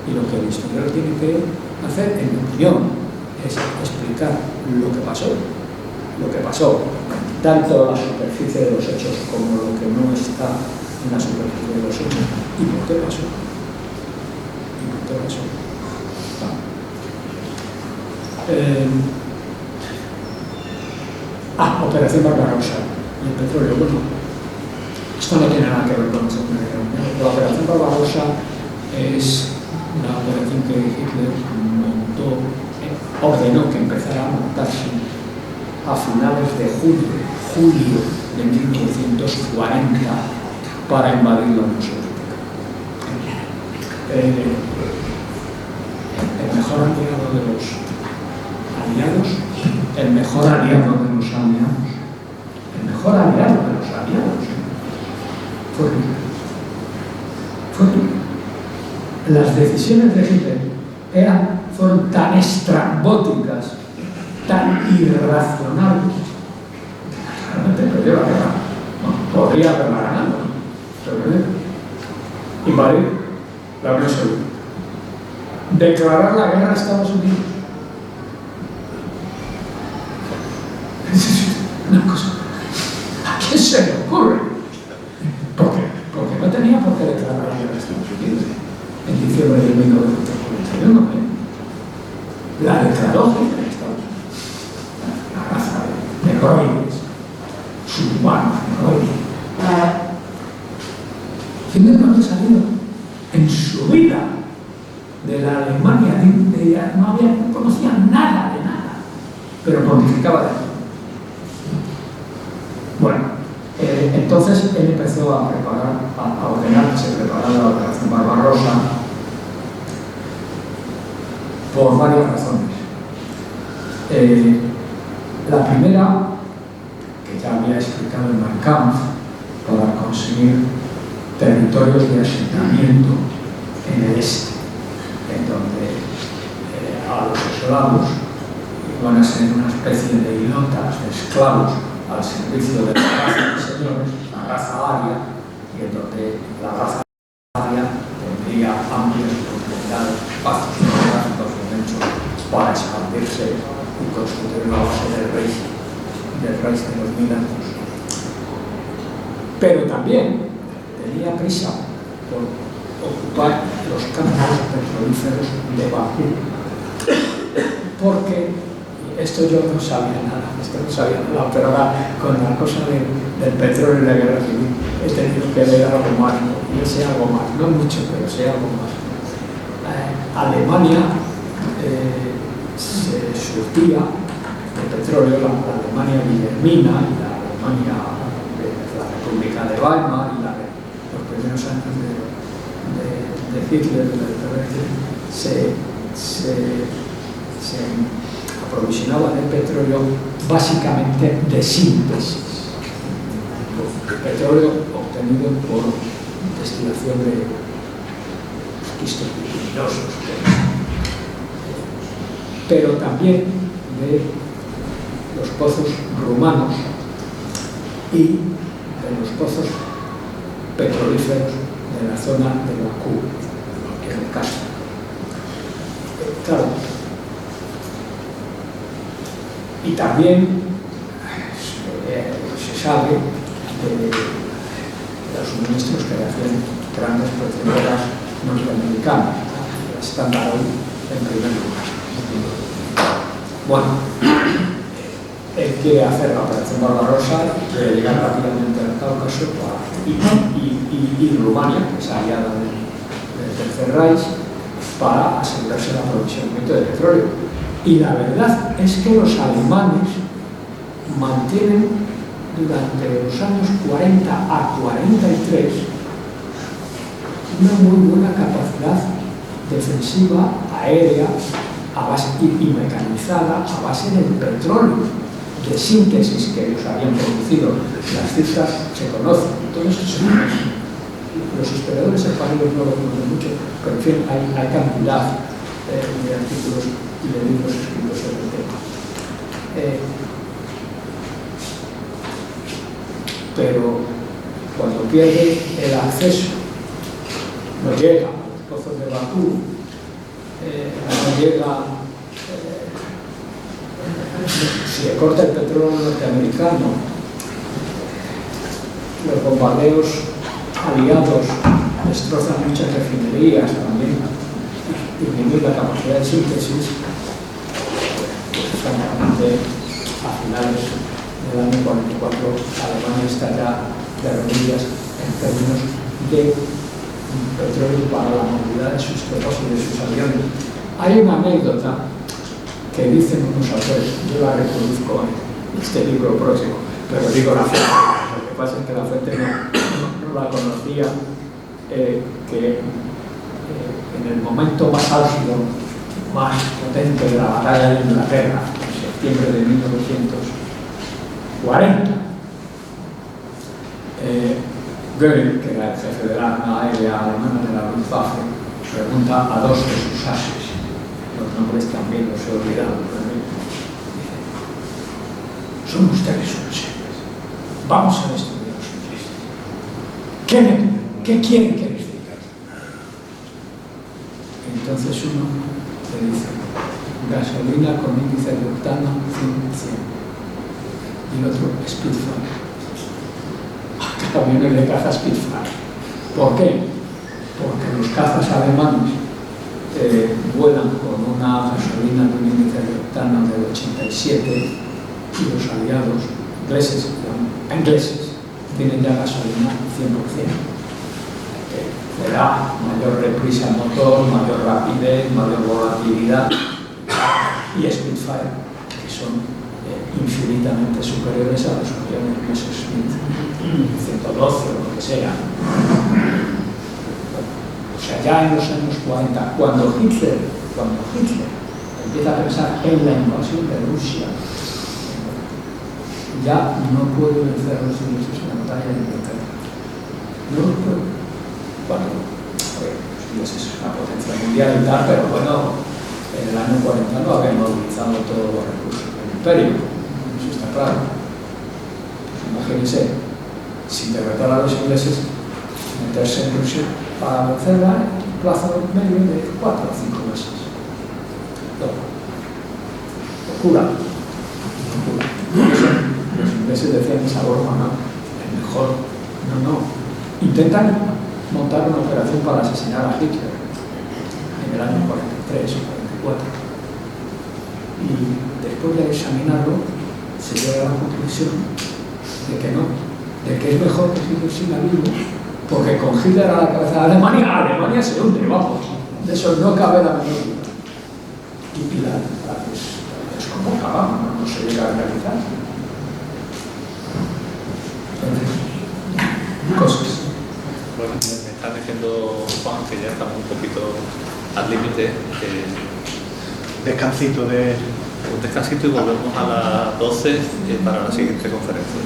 Y lo que el historiador tiene que hacer, en mi opinión, es explicar lo que pasó, tanto la superficie de los hechos como lo que no está en la superficie de los hechos, y por qué pasó. Operación Barbarossa y el petróleo. Bueno, esto no tiene nada que ver con la Segunda Guerra Mundial. La Operación Barbarossa es una operación que Hitler ordenó que empezara a montarse a finales de julio de 1940 para invadir la Unión Soviética. El mejor aliado de los aliados, el mejor aliado de los aliados fue Hitler. Las decisiones de Hitler fueron tan estrambóticas, tan irracionales, que realmente perdió la guerra. No, podría haberla ganado, pero invadir la Unión Soviética, declarar la guerra a Estados Unidos. Una cosa, ¿a quién se le ocurre? ¿Por qué? Porque no tenía por qué declarar la guerra a Estados Unidos en diciembre de 1941. La declaró Hitler en Estados Unidos. La raza de negroides, subhumanos, negroides. Hitler no había salido en su vida de la Alemania, no conocía nada de nada, pero pontificaba de todo. Bueno, entonces él empezó a ordenar que se preparara la Operación Barbarossa por varias razones. La primera, que ya había explicado en Mein Kampf, para conseguir territorios de asentamiento en el este, en donde a los eslavos iban a ser una especie de hilotas, de esclavos al servicio de la raza de señores, la raza aria, y en donde la raza aria tendría amplias oportunidades, espacios geográficos y anchos para expandirse y constituir la base del Reich de los 1000 años. Pero también tenía prisa por ocupar los campos petrolíferos de Bakú, porque esto yo no sabía nada, pero ahora con la cosa del petróleo y la guerra civil he tenido que leer algo más, ¿no? Yo sé algo más, no mucho, pero sé algo más. Alemania se surtía de petróleo, la Alemania guillermina y la Alemania de la República de Weimar y los primeros años de Hitler, se aprovisionaba de petróleo básicamente de síntesis. Petróleo obtenido por destilación de quistos luminosos, pero también de los pozos rumanos y de los pozos petrolíferos de la zona de Bakú, que es el caso. Claro. Y también se sabe de los suministros que le hacían grandes petroleras norteamericanas. Standard Oil en primer lugar. Bueno, él quiere hacer la operación Barbarossa, quiere llegar rápidamente al Cáucaso y Rumania, que es aliada del Tercer Reich, para asegurarse el aprovisionamiento de petróleo. Y la verdad es que los alemanes mantienen durante los años 40 a 43 una muy buena capacidad defensiva, aérea, a base, y mecanizada a base del petróleo de síntesis que ellos habían producido. Las cifras se conocen. Entonces, los historiadores españoles no lo conocen mucho, pero en fin, hay cantidad de artículos y de libros escritos sobre el tema. Pero cuando pierde el acceso, no llega a los pozos de Bakú, no llega, si le corta el petróleo norteamericano, los bombardeos aliados destrozan muchas refinerías también, disminuye la capacidad de síntesis. Francamente, a finales del año 44, Alemania está ya de rodillas en términos de petróleo para la movilidad de sus tropas y de sus aviones. Hay una anécdota que dicen unos autores, yo la reproduzco en este libro próximo, pero digo la fuente, lo que pasa es que la fuente no la conocía, que en el momento más álgido, más potente de la batalla de Inglaterra, en septiembre de 1940, Göring, que era el jefe de la Armada Aérea Alemana de la Luftwaffe, pregunta a dos de sus ases, los nombres también los he olvidado, dice: son ustedes unos héroes, vamos a destruir a los ingleses. ¿Qué quieren que les diga? Entonces uno le dice: gasolina con índice de octano 100%, y el otro Spitfire. Aviones de caza Spitfire. ¿Por qué? Porque los cazas alemanes vuelan con una gasolina de un índice de octano del 87 y los aliados ingleses tienen ya gasolina 100%. Le da mayor reprisa al motor, mayor rapidez, mayor volatilidad, y Spitfire, que son infinitamente superiores a los aviones Messerschmitt 112 o lo que sea. O sea, ya en los años 40, cuando Hitler empieza a pensar en la invasión de Rusia, ya no puede vencer a los ingleses en la batalla de Inglaterra. No lo puede. Bueno, los ingleses es una potencia mundial y tal, pero bueno, en el año 40 no habían movilizado todos los recursos del imperio. Eso está claro. Pues imagínense, sin derrotar a los ingleses, meterse en Rusia para vencerla en un plazo medio de 4 o 5 meses. Locura. Los ingleses decían esa broma, ¿no? El mejor. No. Intentan montar una operación para asesinar a Hitler en el año 43 o 44. Y después de examinarlo, se llega a la conclusión de que no, de que es mejor que Hitler siga vivo, porque con Hitler a la cabeza de Alemania se hunde, vamos. De eso no cabe la menor duda. Y Pilar, es como acabamos, no se llega a realizar. Cosas. Bueno, me están diciendo, Juan, que ya estamos un poquito al límite. Descansito de... Un descansito y volvemos a las 12 para la siguiente conferencia.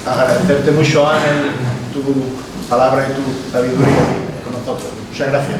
Agradecerte mucho, Ángel, tu palabra y tu sabiduría con nosotros. Muchas gracias.